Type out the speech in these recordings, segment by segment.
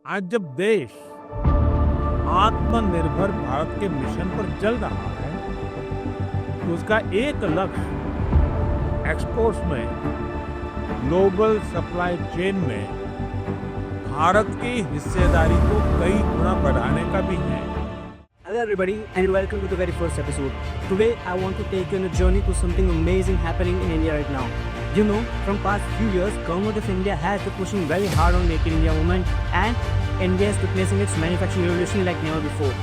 आज जब देश आत्मनिर्भर भारत के मिशन पर चल रहा है, तो उसका एक लक्ष्य एक्सपोर्ट्स में, ग्लोबल सप्लाई चेन में भारत की हिस्सेदारी को कई गुना बढ़ाने का भी है। Hello everybody and welcome to the very first episode. Today I want to take you on a journey to something amazing happening in India right now. You know, from past few years, Government of India has been pushing very hard on Make in India movement, and India is witnessing its manufacturing revolution like never before.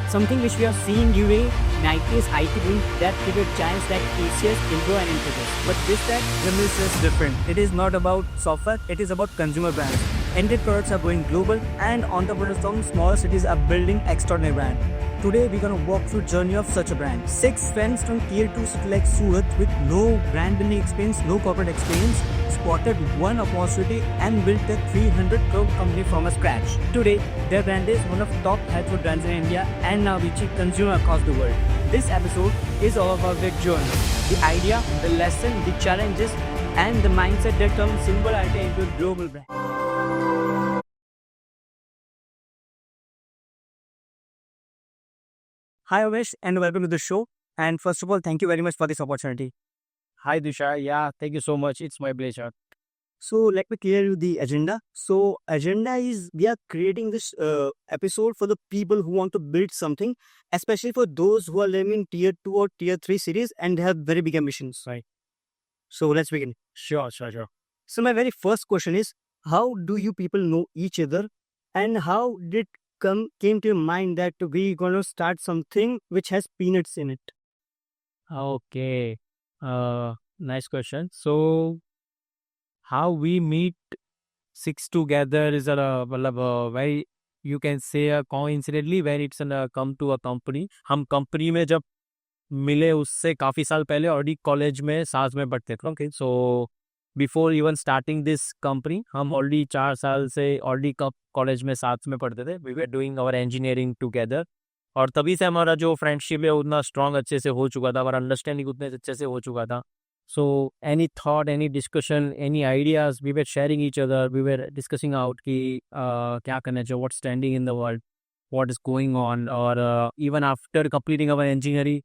Something which we have seen during 90s IT boom that created giants like TCS, Wipro and Infosys. But this time, Remix is different. It is not about software, it is about consumer brands. Ended products are going global and entrepreneurs from smaller cities are building extraordinary brand. Today we're gonna walk through journey of such a brand. 6 friends from tier 2 city like Surat with no brand building experience, no corporate experience, spotted one opportunity and built a 300 crore company from scratch. Today, their brand is one of top health food brands in India and now reaching consumer across the world. This episode is all about their journey, the idea, the lesson, the challenges, and the mindset that turns simple idea into a global brand. Hi Avesh and welcome to the show. And first of all, thank you very much for this opportunity. Hi Disha, yeah, thank you so much. It's my pleasure. So let me clear you the agenda. So agenda is we are creating this episode for the people who want to build something, especially for those who are living in tier 2 or tier 3 cities and they have very big ambitions. Right. So let's begin. Sure. So my very first question is, how do you people know each other and how did came to your mind that we gonna start something which has peanuts in it? Okay. Nice question. So, how we meet six together is very, you can say coincidentally when it's come to a company. हम company में जब मिले उससे काफ़ी साल पहले already college में साथ में पढ़ते थे. Okay, so before even starting this company हम ऑलरेडी 4 साल से ऑलरेडी कॉलेज में साथ में पढ़ते थे. We were doing our engineering together और तभी से हमारा जो फ्रेंडशिप है उतना स्ट्रांग अच्छे से हो चुका था, हमारा अंडरस्टैंडिंग उतने अच्छे से हो चुका था. So any thought, any discussion, any ideas, we were sharing each other, we were discussing out कि क्या करना चाहिए, what standing in the world, what is going on. और even after completing our engineering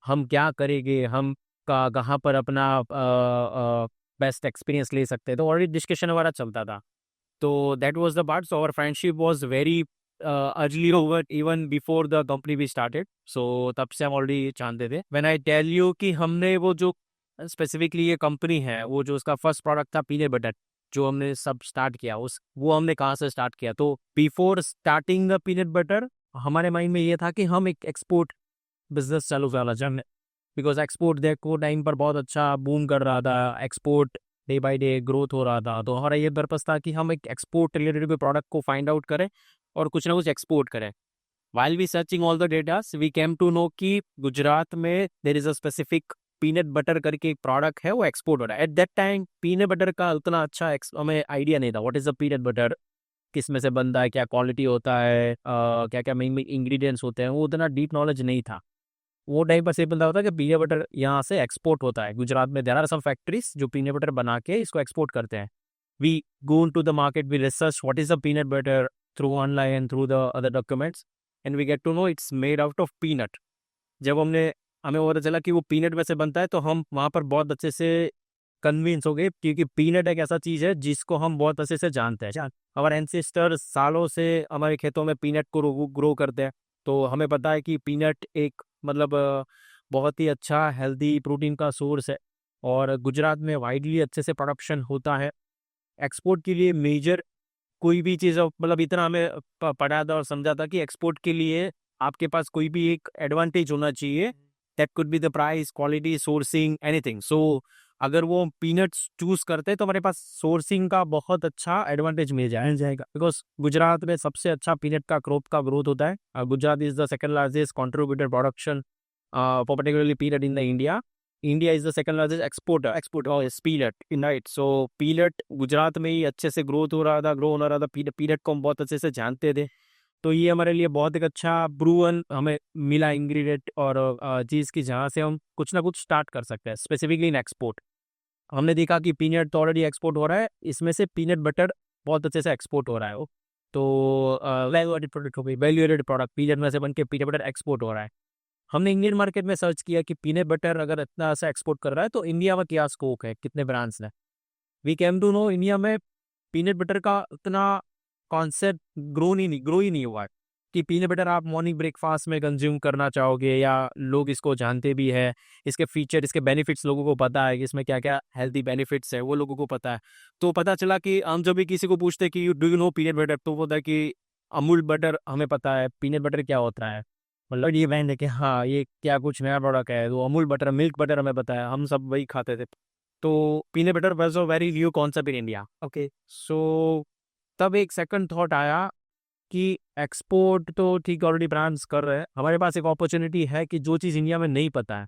हम क्या करेंगे, हम कहाँ पर अपना बेस्ट एक्सपीरियंस ले सकते हैं, तो ऑलरेडी डिस्कशन हमारा चलता था. तो that was the part. So our friendship was very early over even before the company we started. So तब से हम ऑलरेडी जानते थे. व्हेन आई टेल यू कि हमने वो जो स्पेसिफिकली ये कंपनी है, वो जो उसका फर्स्ट प्रोडक्ट था पीनट बटर, जो हमने सब स्टार्ट किया, उस वो हमने कहाँ से स्टार्ट किया. तो before starting the peanut butter हमारे माइंड में ये था कि हम एक एक्सपोर्ट बिजनेस चालू करना चाहते, बिकॉज एक्सपोर्ट देखो टाइम पर बहुत अच्छा बूम कर रहा था, export day by day growth हो रहा था. तो हमारा ये पर्पस था कि हम एक एक्सपोर्ट रिलेटेड कोई प्रोडक्ट को फाइंड आउट करें और कुछ ना कुछ एक्सपोर्ट करें. While we searching all the datas we came to know कि गुजरात में there is a specific peanut butter करके एक प्रोडक्ट है, वो एक्सपोर्ट हो रहा है. At that time peanut butter का उतना अच्छा हमें आइडिया नहीं था. What is a peanut butter, किस में से बनता है, क्या क्वालिटी होता है, क्या क्या मेन इंग्रेडिएंट्स होते हैं, वो उतना डीप नॉलेज नहीं था. वो टाइम पर सिंपल होता है कि पीनट बटर यहाँ से एक्सपोर्ट होता है. गुजरात में देयर आर सम फैक्ट्रीज जो पीनट बटर बना के इसको एक्सपोर्ट करते हैं. We go to the market, we research what is the peanut butter through online, through the other documents, and we get to know it's made out of peanut. जब हमें पता चला कि वो पीनट में से बनता है, तो हम वहाँ पर बहुत अच्छे से कन्विंस हो गए, क्योंकि पीनट एक ऐसा चीज़ है जिसको हम बहुत अच्छे से जानते हैं. हमारे एंसेस्टर सालों से हमारे खेतों में पीनट को ग्रो करते हैं. तो हमें पता है कि पीनट एक बहुत ही अच्छा हेल्दी प्रोटीन का सोर्स है और गुजरात में वाइडली अच्छे से प्रोडक्शन होता है. एक्सपोर्ट के लिए मेजर कोई भी चीज़ इतना हमें पढ़ा था और समझा था कि एक्सपोर्ट के लिए आपके पास कोई भी एक एडवांटेज होना चाहिए. That could be the price, quality, sourcing, anything. So अगर वो पीनट्स चूज करते हैं तो हमारे पास सोर्सिंग का बहुत अच्छा एडवांटेज मिल जाएगा, बिकॉज गुजरात में सबसे अच्छा पीनट का क्रॉप का ग्रोथ होता है. Gujarat is the second largest contributor production for particularly peanut in the India. India is the second largest exporter of peanut in right. So peanut Gujarat में ही अच्छे से ग्रो हो रहा था. पीनट को हम बहुत अच्छे से जानते थे. तो ये हमारे लिए बहुत एक अच्छा प्रूवन हमें मिला इंग्रेडिएंट और चीज़ की, जहाँ से हम कुछ ना कुछ स्टार्ट कर सकते हैं स्पेसिफिकली इन एक्सपोर्ट. हमने देखा कि पीनट तो ऑलरेडी एक्सपोर्ट हो रहा है, इसमें से पीनट बटर बहुत अच्छे से एक्सपोर्ट हो रहा है. तो वैल्यू एडेड प्रोडक्ट हो गई, वैल्यू एडेड प्रोडक्ट पीनट में से बन के पीनट बटर एक्सपोर्ट हो रहा है। हमने इंडियन मार्केट में सर्च किया कि पीनट बटर अगर इतना सा एक्सपोर्ट कर रहा है तो इंडिया में क्या स्कोप है, कितने ब्रांड्स हैं। We came to know India में पीनट बटर का उतना कॉन्सेप्ट ग्रो ही नहीं हुआ है कि पीनट बटर आप मॉर्निंग ब्रेकफास्ट में कंज्यूम करना चाहोगे, या लोग इसको जानते भी है, इसके फीचर, इसके बेनिफिट्स लोगों को पता है कि इसमें क्या क्या हेल्दी बेनिफिट्स है, वो लोगों को पता है। तो पता चला कि हम जब भी किसी को पूछते हैं कि do you know peanut butter, तो वो होता है कि अमूल बटर हमें पता है, पीनट बटर क्या होता है, मतलब ये ब्रांड है कि हाँ ये क्या कुछ नया प्रोडक्ट है। तो अमूल बटर, मिल्क बटर हमें पता है, हम सब वही खाते थे। तो peanut butter was a very new concept in India. Okay. So तब एक सेकंड थॉट आया कि एक्सपोर्ट तो ठीक ऑलरेडी ब्रांड्स कर रहे हैं, हमारे पास एक अपॉर्चुनिटी है कि जो चीज़ इंडिया में नहीं पता है,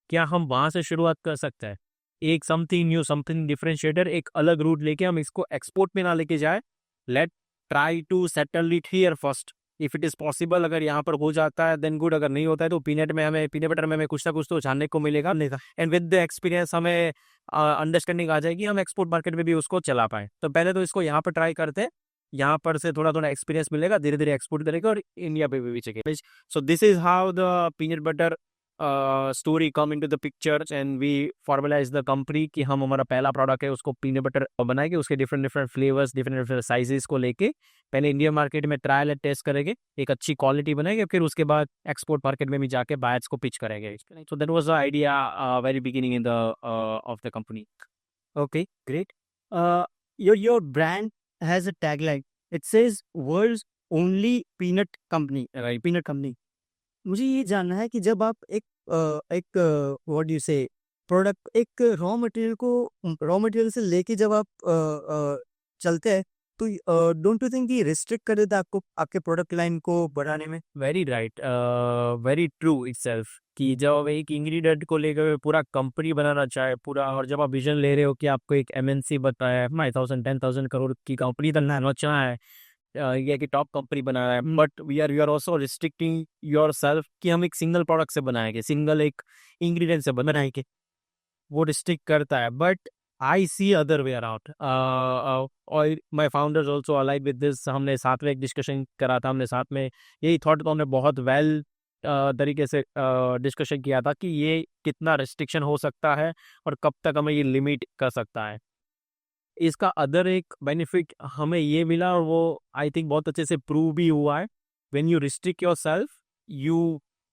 क्या हम वहाँ से शुरुआत कर सकते हैं। एक समथिंग न्यू, समथिंग डिफरेंशिएटर, एक अलग रूट लेके हम इसको एक्सपोर्ट में ना लेके जाए। Let try to settle it here first, if it is possible. अगर यहाँ पर हो जाता है देन गुड, अगर नहीं होता है तो पीनट बटर में हमें कुछ ना कुछ तो जानने को मिलेगा। एंड विद द एक्सपीरियंस हमें अंडरस्टैंडिंग आ जाएगी, हम एक्सपोर्ट मार्केट में भी उसको चला पाए। तो पहले तो इसको यहाँ पर ट्राई करते हैं, यहाँ पर से थोड़ा थोड़ा एक्सपीरियंस मिलेगा, धीरे धीरे एक्सपोर्ट करेगा और इंडिया पे भी चलेगा। So this is how the peanut butter story come into the pictures and we formalize the company कि हम, हमारा पहला प्रोडक्ट है उसको पीनट बटर बनाएंगे, उसके different different flavours, different different sizes को लेके पहले इंडियन मार्केट में ट्रायल एंड टेस्ट करेंगे, एक अच्छी क्वालिटी बनाएंगे, फिर उसके बाद एक्सपोर्ट मार्केट में भी जाके बायर्स को पिच करेंगे। सो that was the idea very beginning in the of the company. Okay, great. Your brand has a tagline. It says world's only peanut company. Right. Peanut company. मुझे ये जानना है कि जब आप एक व्हाट डू से प्रोडक्ट, एक रॉ मटेरियल से लेके जब आप चलते हैं, तो डोंट यू थिंक ये रिस्ट्रिक्ट कर देता है आपको, आपके प्रोडक्ट लाइन को बढ़ाने में? Very right, very true itself कि जब एक इंग्रेडिएंट को लेकर पूरा कंपनी बनाना चाहे पूरा, और जब आप विजन ले रहे हो कि आपको एक एमएनसी बताया है 5,000-10,000 करोड़ की कंपनी बनाना चाहे, ये कि टॉप कंपनी बना रहा है, but we are also restricting yourself कि हम एक सिंगल प्रोडक्ट से बनाएंगे, सिंगल एक इंग्रेडिएंट से बनाएंगे, वो रिस्ट्रिक्ट करता है। But I see other way around, और my founders also alive with this. हमने साथ में एक डिस्कशन करा था, हमने साथ में यही थॉट, तो हमने बहुत वेल तरीके से डिस्कशन किया था कि ये कितना रिस्ट्रिक्शन हो सकता है और कब तक हमें ये लिमिट कर सकता है। इसका अदर एक बेनिफिट हमें ये मिला, और वो आई थिंक बहुत अच्छे से प्रूव भी हुआ है। When you restrict your self,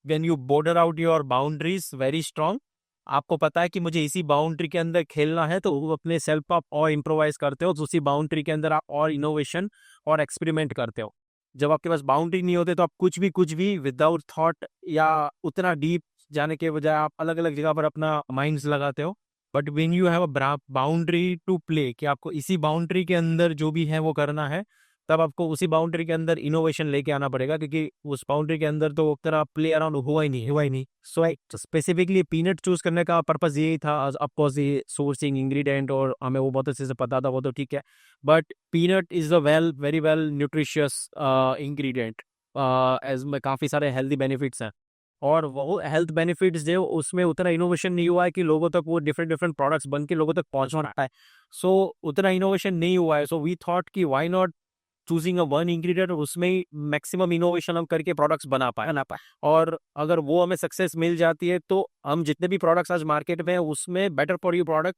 when you border out your boundaries very strong, आपको पता है कि मुझे इसी बाउंड्री के अंदर खेलना है, तो वो अपने सेल्फ आप और इम्प्रोवाइज करते हो, तो उसी बाउंड्री के अंदर आप और इनोवेशन और एक्सपेरिमेंट करते हो। जब आपके पास बाउंड्री नहीं होते तो आप कुछ भी विदाउट थॉट या उतना डीप जाने के बजाय आप अलग अलग जगह पर अपना माइंड्स लगाते हो। But when you have a boundary to play, कि आपको इसी बाउंड्री के अंदर जो भी है वो करना है, तब आपको उसी बाउंड्री के अंदर इनोवेशन लेके आना पड़ेगा, क्योंकि उस बाउंड्री के अंदर तो तरह प्ले अराउंड हुआ ही नहीं। सो स्पेसिफिकली पीनट चूज करने का पर्पज यही था। ऑफकोर्स ये सोर्सिंग इंग्रेडिएंट और हमें वो बहुत अच्छे से पता था, वो तो ठीक है, but peanut is a very well nutritious ingredient, as में काफ़ी सारे हेल्दी बेनिफिट्स हैं, और वो हेल्थ बेनिफिट्स जो उसमें उतना इनोवेशन नहीं हुआ है कि लोगों तक वो डिफरेंट डिफरेंट प्रोडक्ट्स बन के लोगों तक पहुंचना है। सो उतना इनोवेशन नहीं हुआ है। सो वी थॉट कि why not choosing a one ingredient, और उसमें ही मैक्सिमम इनोवेशन हम करके प्रोडक्ट्स बना पाए। और अगर वो हमें सक्सेस मिल जाती है तो हम जितने भी प्रोडक्ट्स आज मार्केट में है उसमें better for you product,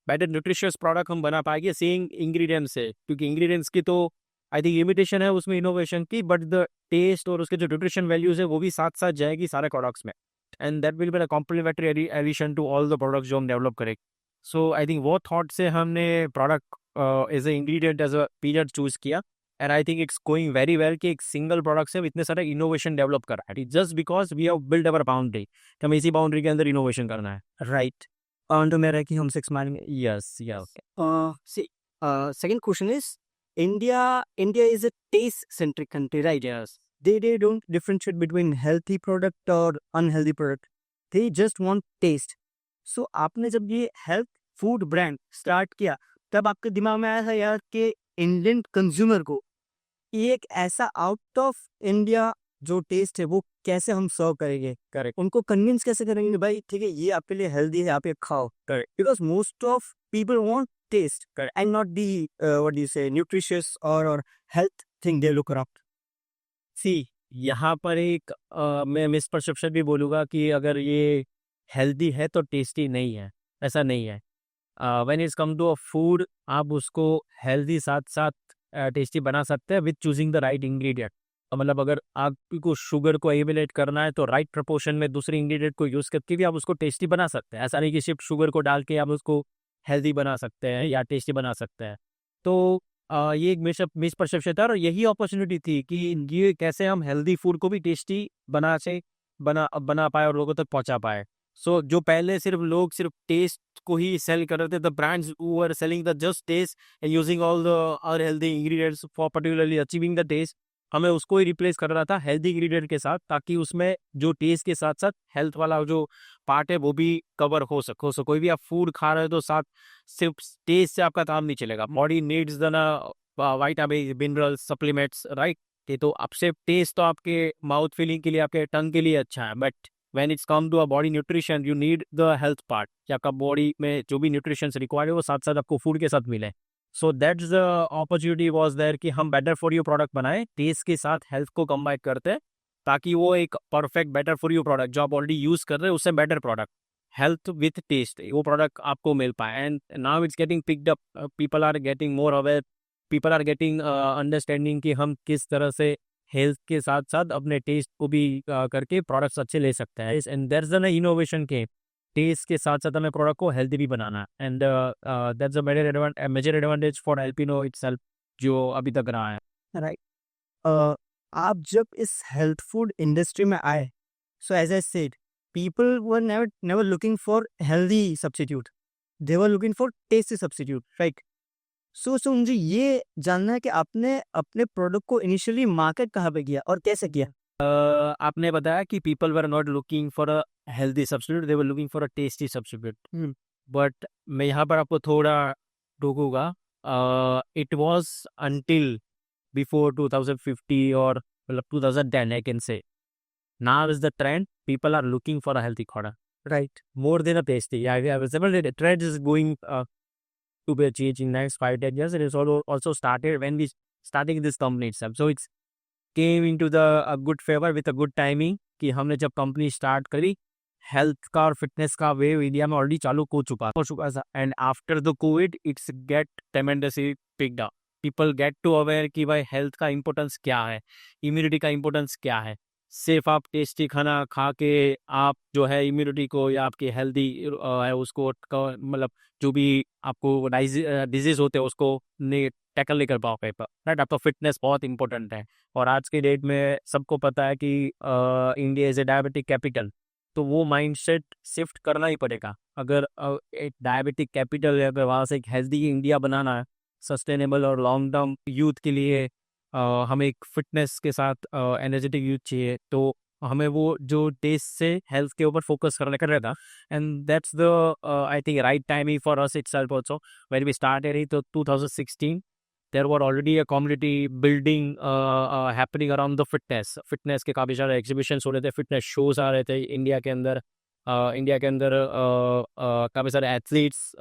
better nutritious product हम बना पाएंगे सेम इंग्रेडिएंट्स से, क्योंकि इंग्रेडिएंट्स की तो आई थिंक लिमिटेशन है उसमें इनोवेशन की, बट द टेस्ट और उसके जो न्यूट्रिशन वैल्यूज है वो भी साथ साथ जाएगी सारे प्रोडक्ट्स में, and that will be a complementary addition to all the products जो हम डेवलप करेंगे। सो आई थिंक वो थॉट से हमने product as a ingredient, as a peanut choose किया, and I think it's going very well कि एक सिंगल प्रोडक्ट से इतने सारे इनोवेशन डेवलप कर रहा है, just because we have build our boundary, कि हमें इसी बाउंड्री के अंदर इनोवेशन करना है। राइट। तो मेरा कि हम सिक्स मारेंगे। यस या See, second question is, India is a taste-centric country, right? Yes They don't differentiate between healthy product or unhealthy product. They just want taste. So आपने जब ये हेल्थ फूड ब्रांड स्टार्ट किया, तब आपके दिमाग में आया था यार कि इंडियन कंज्यूमर को ये एक ऐसा आउट ऑफ इंडिया जो टेस्ट है वो कैसे हम सर्व करेंगे, करेक्ट उनको कन्विंस कैसे करेंगे कि भाई ठीक है ये आपके लिए हेल्दी है, आप ये खाओ। Correct because most of people want taste, correct, and not the what do you say, nutritious or health think they look around? सी यहाँ पर एक मैं मिसपरसेप्शन भी बोलूँगा कि अगर ये हेल्दी है तो टेस्टी नहीं है, ऐसा नहीं है। When it's come to a food, आप उसको हेल्दी साथ साथ टेस्टी बना सकते हैं with choosing the right ingredient. मतलब अगर आपको शुगर को एलिमिनेट करना है तो राइट प्रपोर्शन में दूसरे इंग्रेडिएंट को यूज़ करके भी आप उसको टेस्टी बना सकते हैं। ऐसा नहीं कि सिर्फ शुगर को डाल के आप उसको हेल्दी बना सकते हैं या टेस्टी बना सकते हैं। तो ये एक मिसपरसेप्शन था और यही अपॉर्चुनिटी थी कि ये कैसे हम हेल्दी फूड को भी टेस्टी बना बना पाए और लोगों तक पहुंचा पाए। सो जो पहले सिर्फ लोग सिर्फ टेस्ट को ही सेल कर रहे थे, the brands who were selling the just taste and using all the unhealthy ingredients for particularly achieving the taste, हमें उसको ही रिप्लेस कर रहा था हेल्दी इंग्रेडिएंट के साथ, ताकि उसमें जो टेस्ट के साथ साथ हेल्थ वाला जो पार्ट है वो भी कवर हो सको। सो कोई भी आप फूड खा रहे हो तो साथ सिर्फ टेस्ट से आपका काम नहीं चलेगा। Body needs the vitamin minerals supplements, right. ये तो आपसे टेस्ट तो आपके माउथ फीलिंग के लिए आपके टंग के लिए अच्छा है, but when it's come to a body nutrition you need the health part, कि आपका बॉडी में जो भी न्यूट्रिशन रिक्वायर्ड है वो साथ साथ आपको फूड के साथ मिले। So that's the opportunity was there कि हम बेटर फॉर यू प्रोडक्ट बनाए, टेस्ट के साथ हेल्थ को कंबाइन करते हैं, ताकि वो एक perfect better for you product जो आप ऑलरेडी यूज कर रहे हैं उससे better product, health with taste, वो प्रोडक्ट आपको मिल पाए। And now it's getting picked up, people are getting more aware, people are getting understanding कि हम किस तरह से हेल्थ के साथ साथ अपने टेस्ट को भी करके प्रोडक्ट्स अच्छे ले सकते हैं। And there is an innovation के टेस्ट के साथ साथ हमें प्रोडक्ट को हेल्दी भी बनाना है। And that's a major advantage for Alpino itself जो अभी तक रहा है। राइट। आप जब इस हेल्थ फूड इंडस्ट्री में आए, so as I said, people were never looking for healthy substitute, they were looking for tasty substitute, right. So मुझे ये जानना है कि आपने अपने प्रोडक्ट को इनिशियली मार्केट कहाँ पे किया और कैसे किया? आपने बताया कि people were not looking for a healthy substitute, they were looking for a tasty substitute. But मैं यहाँ पर आपको थोड़ा रोकूंगा। इट वाज अंटिल बिफोर 2050 और मतलब 2010 I can say, now is the trend, people are looking for a healthy product, right. more than a tasty. Yeah, the trend is going to be achieved in next 5-10 years. It is also started when we starting this company itself. So it's came into the a good favor with a good timing कि हमने जब company start करी, health का और fitness का wave India में already चालू हो चुका था। And after the Covid it's get tremendously picked up, people get to aware कि भाई हेल्थ का इंपॉर्टेंस क्या है, इम्यूनिटी का इंपॉर्टेंस क्या है। सिर्फ आप टेस्टी खाना खा के आप जो है इम्यूनिटी को या आपकी हेल्दी है उसको मतलब जो भी आपको डिजीज होते हैं उसको टैकल नहीं कर पाओगे, राइट। आपका फिटनेस बहुत इंपॉर्टेंट है। और आज के डेट में सबको पता है कि India is a diabetic capital, तो वो माइंडसेट शिफ्ट करना ही पड़ेगा। अगर एक डायबिटिक कैपिटल है, अगर वहाँ से एक हेल्दी इंडिया बनाना है सस्टेनेबल और लॉन्ग टर्म यूथ के लिए, हमें एक फिटनेस के साथ एनर्जेटिक यूथ चाहिए, तो हमें वो जो टेस्ट से हेल्थ के ऊपर फोकस करने कर रहा था। And that's the I think right timing for us itself also when we started तो 2016 there were already a community building happening around the fitness के काफ़ी सारे एग्जीबिशंस हो रहे थे, फिटनेस शोज आ रहे थे इंडिया के अंदर। काफ़ी सारे एथलीट्स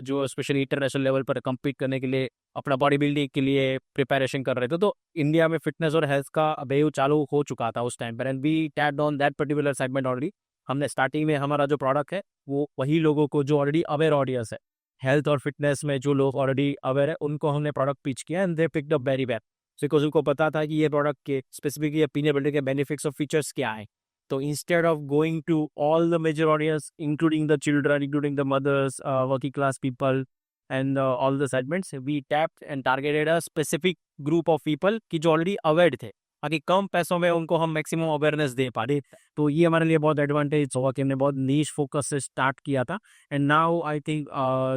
जो स्पेशली इंटरनेशनल लेवल पर कम्पीट करने के लिए अपना बॉडी बिल्डिंग के लिए प्रिपरेशन कर रहे थे, तो इंडिया में फिटनेस और हेल्थ का वेव चालू हो चुका था उस टाइम पर। And we tapped on that particular segment already. हमने स्टार्टिंग में हमारा जो प्रोडक्ट है वो वही लोगों को जो ऑलरेडी अवेयर ऑडियंस है हेल्थ और फिटनेस में, जो लोग ऑलरेडी अवेयर है उनको हमने प्रोडक्ट पिच किया and they picked up very well, because उनको पता था कि ये प्रोडक्ट के स्पेसिफिक ये पीनट बटर के बेनिफिट्स और फीचर्स क्या है। So instead of going to all the major audience, including the children, including the mothers, working class people, and all the segments, we tapped and targeted a specific group of people कि जो already aware थे, ताकि कम पैसों में उनको हम maximum awareness दे पा रहे। तो ये हमारे लिए बहुत एडवांटेज हुआ कि हमने बहुत नीश फोकस से स्टार्ट किया था। एंड नाउ आई थिंक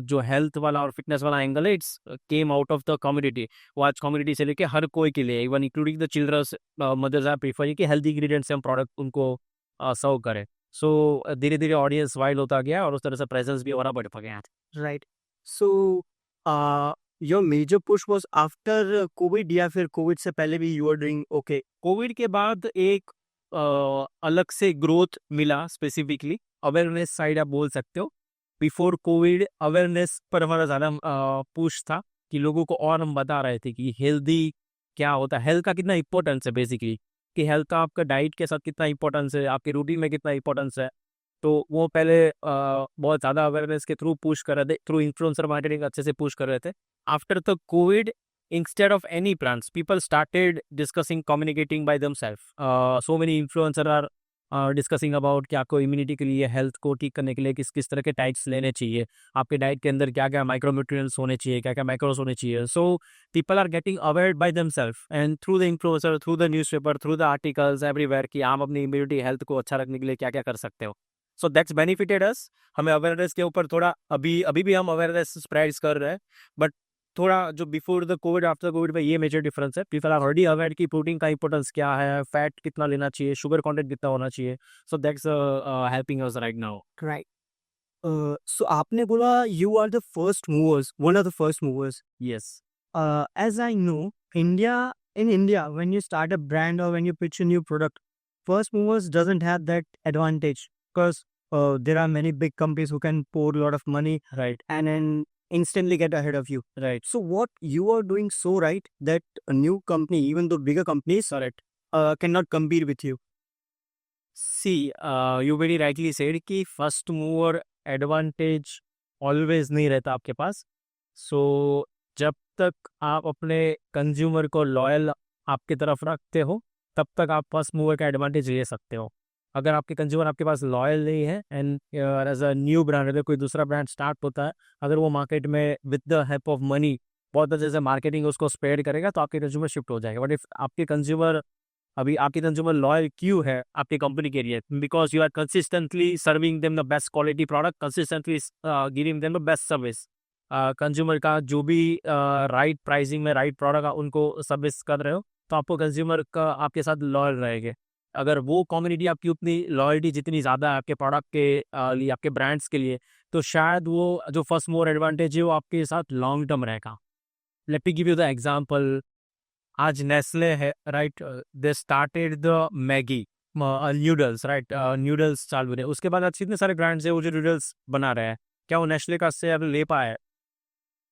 जो हेल्थ वाला और फिटनेस वाला एंगल है it's came out of the community. वो आज कम्युनिटी से लेके हर कोई के लिए, even including the childrens mothers are prefer कि हेल्दी इंग्रेडिएंट्स से हम प्रोडक्ट उनको सर्व करें। सो धीरे धीरे ऑडियंस वाइड होता गया और उस तरह से प्रेजेंस भी हमारा बढ़ गया। Right. So your major push was after Covid या फिर कोविड से पहले भी you are doing okay? Covid के बाद एक अलग से ग्रोथ मिला, स्पेसिफिकली अवेयरनेस साइड आप बोल सकते हो। बिफोर कोविड अवेयरनेस पर हमारा ज़्यादा पुश था कि लोगों को और हम बता रहे थे कि हेल्दी क्या होता है, हेल्थ का कितना इंपॉर्टेंस है बेसिकली, कि हेल्थ का आपका डाइट के साथ कितना इंपॉर्टेंस है, आपके रूटीन में कितना इंपॉर्टेंस है। तो वो पहले बहुत ज़्यादा अवेयरनेस के थ्रू पुश कर रहे थे, थ्रू इन्फ्लुएंसर मार्केटिंग अच्छे से पुश कर रहे थे। After the Covid, instead of any brands, people started discussing, communicating by themselves. So many influencers are discussing about कि आपको इम्यूनिटी के लिए, हेल्थ को ठीक करने के लिए किस किस तरह के डाइट्स लेने चाहिए, आपके डाइट के अंदर क्या क्या माइक्रोन्यूट्रिएंट्स होने चाहिए, क्या क्या माइक्रोस होने चाहिए। So people are getting aware by themselves and through the influencer, through the newspaper, through the articles everywhere, कि आप अपनी इम्यूनिटी हेल्थ को अच्छा रखने के लिए क्या क्या कर सकते हो। सो दैट्स बेनिफिटेड अस। हमें अवेयरनेस के ऊपर थोड़ा अभी अभी भी हम अवेयरनेस स्प्रेड कर रहे हैं, बट थोड़ा जो before the Covid, after Covid में ये मेजर डिफरेंस है। पीपल आर ऑलरेडी अवेयर कि प्रोटीन का इंपॉर्टेंस क्या है, फैट कितना लेना चाहिए, शुगर कंटेंट कितना होना चाहिए। So that's helping us right now. Right. So आपने बोला you are the first movers, one of the first movers. Yes. As I know, in India, when you start a brand or when you pitch a new product, first movers doesn't have that advantage because there are many big companies who can pour a lot of money right and then instantly get ahead of you. Right So what you are doing so right that a new company, even though bigger companies, correct. cannot compete with you. See you very rightly said कि first mover advantage always नहीं रहता आपके पास। सो जब तक आप अपने consumer को loyal आपकी तरफ रखते हो, तब तक आप फर्स्ट मूवर का एडवांटेज ले सकते हो। अगर आपके कंज्यूमर आपके पास लॉयल नहीं है and as a new brand, अगर कोई दूसरा ब्रांड स्टार्ट होता है, अगर वो मार्केट में with the help of money बहुत अच्छे से मार्केटिंग उसको स्प्रेड करेगा, तो आपके कंज्यूमर शिफ्ट हो जाएगा। बट इफ आपके कंज्यूमर, अभी आपके कंज्यूमर लॉयल क्यों है आपकी कंपनी के लिए? Because you are consistently serving them the best quality product, consistently giving them the best service. Consumer का जो भी राइट प्राइसिंग में राइट प्रोडक्ट उनको सर्विस कर रहे हो, तो आपको कंज्यूमर का आपके साथ लॉयल रहेंगे। अगर वो कम्युनिटी आपकी उतनी लॉयल्टी जितनी ज़्यादा है आपके प्रोडक्ट के लिए, आपके ब्रांड्स के लिए, तो शायद वो जो फर्स्ट मोर एडवांटेज है वो आपके साथ लॉन्ग टर्म रहेगा। Let me give you the example. आज नेस्ले है right, they started the Maggi noodles right, noodles चालू रहे। उसके बाद आज कितने सारे ब्रांड्स है वो जो न्यूडल्स बना रहे हैं, क्या वो नेस्ले का शेयर ले पाए?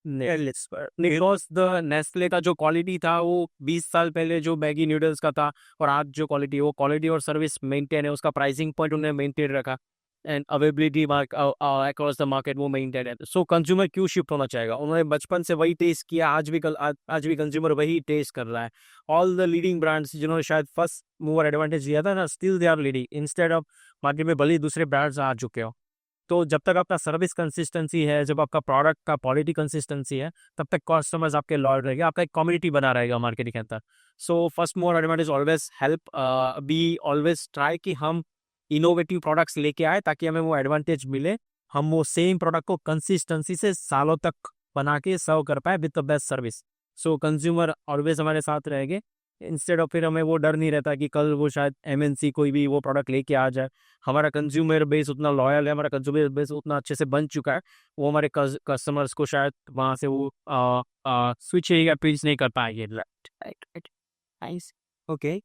बिकॉज द नेस्ले का जो क्वालिटी था वो 20 साल पहले जो मैगी न्यूडल्स का था, और आज जो क्वालिटी, वो क्वालिटी और सर्विस मेंटेन है, उसका प्राइसिंग पॉइंट उन्होंने मेंटेन रखा, and availability across the market वो मेंटेन है। सो कंज्यूमर क्यों शिफ्ट होना चाहेगा? उन्होंने बचपन से वही टेस्ट किया, आज भी कंज्यूमर वही टेस्ट कर रहा है। ऑल द लीडिंग ब्रांड्स जिन्होंने शायद फर्स्ट मूवर एडवांटेज लिया था ना, still they are leading instead of market में, भले ही दूसरे ब्रांड्स आ चुके हो। तो जब तक आपका सर्विस कंसिस्टेंसी है, जब आपका प्रोडक्ट का क्वालिटी कंसिस्टेंसी है, तब तक कस्टमर्स आपके लॉयल रहेंगे, आपका एक कम्युनिटी बना रहेगा मार्केट के अंदर। So first more advantage always help, be always try कि हम इनोवेटिव प्रोडक्ट्स लेके आए ताकि हमें वो एडवांटेज मिले, हम वो सेम प्रोडक्ट को कंसिस्टेंसी से सालों तक बना के सर्व कर पाए with the best service. So consumer always हमारे साथ रहेंगे, इंस्टेड ऑफ फिर हमें वो डर नहीं रहता कि कल वो शायद एमएनसी कोई भी वो प्रोडक्ट लेके आ जाए। हमारा कंज्यूमर बेस उतना लॉयल है, हमारा कंज्यूमर बेस उतना अच्छे से बन चुका है, वो हमारे कस्टमर्स को शायद वहाँ से वो स्विच या पीच नहीं कर पाएंगे। Right. Nice. Okay.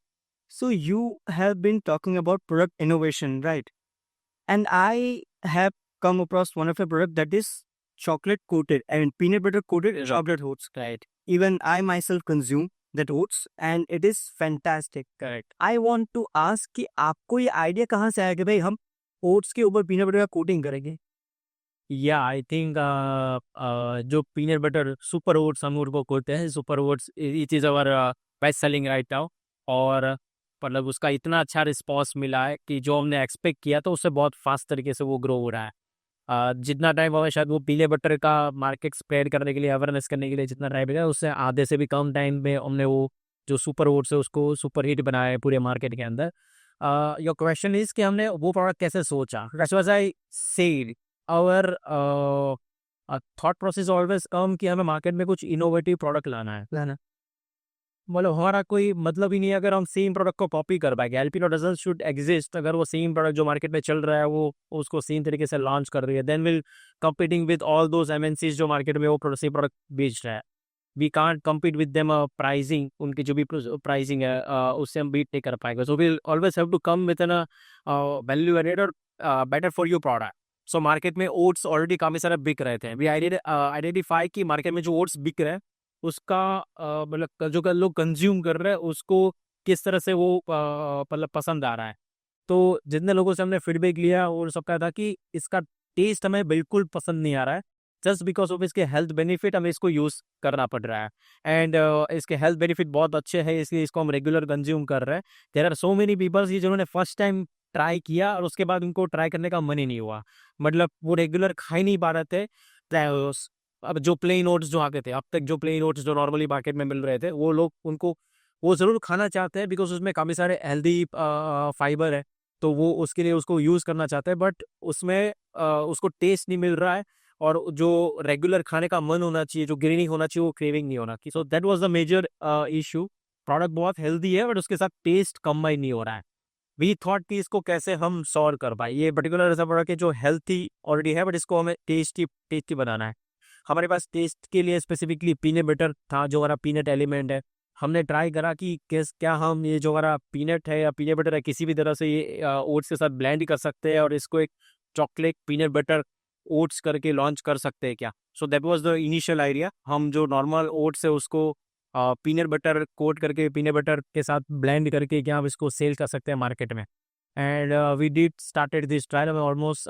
So you have been talking about product innovation, right? And I have come across one of your product that is chocolate coated and peanut butter coated chocolate oats. Right. Even I myself consume that oats and it is fantastic. Correct. I want to ask कि आपको ये idea कहाँ से आया कि भाई हम oats के ऊपर पीनट बटर का कोटिंग करेंगे? या आई थिंक जो पीनट बटर सुपर ओट्स हम उनको कहते हैं, super oats it is our best selling right now, और मतलब उसका इतना अच्छा रिस्पॉन्स मिला है कि जो हमने एक्सपेक्ट किया था उससे बहुत फास्ट तरीके से वो ग्रो हो रहा है। जितना टाइम हमें शायद वो पीले बटर का मार्केट स्प्रेड करने के लिए, अवेयरनेस करने के लिए जितना टाइम लगा, उससे आधे से भी कम टाइम में हमने वो जो सुपर ओट्स है उसको सुपर हिट बनाया है पूरे मार्केट के अंदर। योर क्वेश्चन इज कि हमने वो प्रोडक्ट कैसे सोचा? That's what I said, our thought process always come कि हमें मार्केट में कुछ इनोवेटिव प्रोडक्ट लाना है। मतलब हमारा कोई मतलब ही नहीं है अगर हम सेम प्रोडक्ट को कॉपी कर पाएंगे। एलपीनो डजंट शुड एग्जिस्ट, अगर वो सेम प्रोडक्ट जो मार्केट में चल रहा है वो उसको सेम तरीके से लॉन्च कर रही है, then will competing with all those MNCs जो मार्केट में वो सेम प्रोडक्ट बेच रहा है। We can't compete with them pricing, उनकी जो भी प्राइसिंग है उससे हम बीट नहीं कर पाएंगे। So will always have to come with an value added और better for your product. So market में ओट्स ऑलरेडी काफ़ी सारे बिक रहे थे, वी आइडेंटिफाई कि मार्केट में जो ओट्स बिक रहे हैं उसका मतलब जो लोग कंज्यूम कर रहे हैं उसको किस तरह से वो मतलब पसंद आ रहा है। तो जितने लोगों से हमने फीडबैक लिया और सबका था कि इसका टेस्ट हमें बिल्कुल पसंद नहीं आ रहा है, जस्ट बिकॉज ऑफ इसके हेल्थ बेनिफिट हमें इसको यूज़ करना पड़ रहा है। एंड इसके हेल्थ बेनिफिट बहुत अच्छे हैं, इसलिए इसको हम रेगुलर कंज्यूम कर रहे हैं। There are so many peoples ये जिन्होंने फर्स्ट टाइम ट्राई किया और उसके बाद उनको ट्राई करने का मन ही नहीं हुआ, मतलब वो रेगुलर खा ही नहीं पा रहे थे। अब जो प्लेन ओट्स जो आते थे, अब तक जो प्लेन ओट्स जो नॉर्मली मार्केट में मिल रहे थे, वो लोग उनको वो ज़रूर खाना चाहते हैं बिकॉज उसमें काफ़ी सारे हेल्दी फाइबर है, तो वो उसके लिए उसको यूज़ करना चाहते हैं, बट उसमें उसको टेस्ट नहीं मिल रहा है और जो रेगुलर खाने का मन होना चाहिए, जो ग्रेविंग होना चाहिए, वो क्रेविंग नहीं होना चाहिए। So that was the major issue. Product बहुत हेल्दी है बट उसके साथ टेस्ट कंबाइन नहीं हो रहा है। वी थॉट कि इसको कैसे हम सॉल्व कर पाए। ये पर्टिकुलर ऐसा प्रोडक्ट है जो हेल्थी ऑलरेडी है बट इसको हमें टेस्टी टेस्टी बनाना है। हमारे पास टेस्ट के लिए स्पेसिफिकली पीनट बटर था, जो हमारा पीनट एलिमेंट है। हमने ट्राई करा कि क्या हम ये जो हमारा पीनट है या पीनट बटर है किसी भी तरह से ये ओट्स के साथ ब्लेंड कर सकते हैं और इसको एक चॉकलेट पीनट बटर ओट्स करके लॉन्च कर सकते हैं क्या। सो that was the initial idea. हम जो नॉर्मल ओट्स है उसको पीनट बटर कोट करके पीनट बटर के साथ ब्लेंड करके क्या हम इसको सेल कर सकते हैं मार्केट में। And we did started this trial में ऑलमोस्ट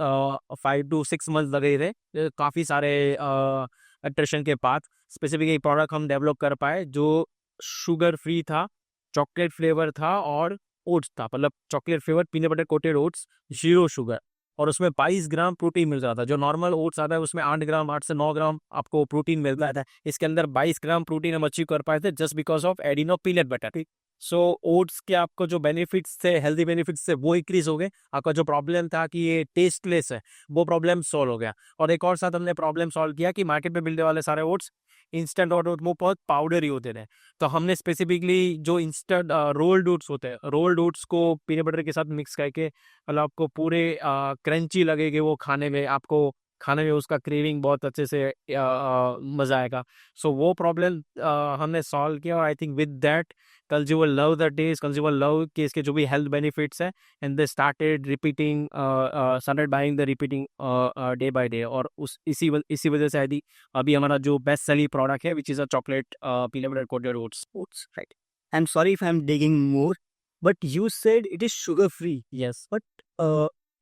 5 to 6 months लगे थे, काफ़ी सारे अट्रेशन के बाद स्पेसिफिक एक प्रोडक्ट हम डेवलप कर पाए जो शुगर फ्री था, चॉकलेट फ्लेवर था और ओट्स था, मतलब chocolate flavour peanut butter coated oats, zero sugar, और उसमें 22 ग्राम प्रोटीन मिल रहा था। जो नॉर्मल ओट्स आता है उसमें 8 ग्राम 8 से 9 ग्राम आपको प्रोटीन मिलता था, इसके अंदर 22 ग्राम प्रोटीन हम अचीव कर पाए थे just because of adding of peanut butter. So oats के आपको जो बेनिफिट्स थे, हेल्दी बेनिफिट्स थे, वो इंक्रीज हो गए। आपका जो प्रॉब्लम था कि ये टेस्टलेस है, वो प्रॉब्लम सॉल्व हो गया। और एक और साथ हमने प्रॉब्लम सॉल्व किया कि मार्केट में मिलने वाले सारे ओट्स इंस्टेंट और वो बहुत पाउडर ही होते थे। तो हमने स्पेसिफिकली जो इंस्टेंट रोल्ड ओट्स होते हैं, रोल्ड ओट्स को पीनट बटर के साथ मिक्स करके, मतलब आपको पूरे क्रंची लगेगी वो खाने में, आपको खाने में उसका क्रेविंग बहुत अच्छे से मज़ा आएगा। सो वो प्रॉब्लम हमने सॉल्व किया और I think with that consumer love the taste, consumer love कि इसके जो भी हेल्थ बेनिफिट्स है, and they started buying the repeating day by day. और इसी वजह से आई अभी हमारा जो बेस्ट सेलिंग प्रोडक्ट है which is a chocolate peanut butter coated oats. Oats, right? I'm sorry if I'm digging more, but you said it is sugar free. Yes. But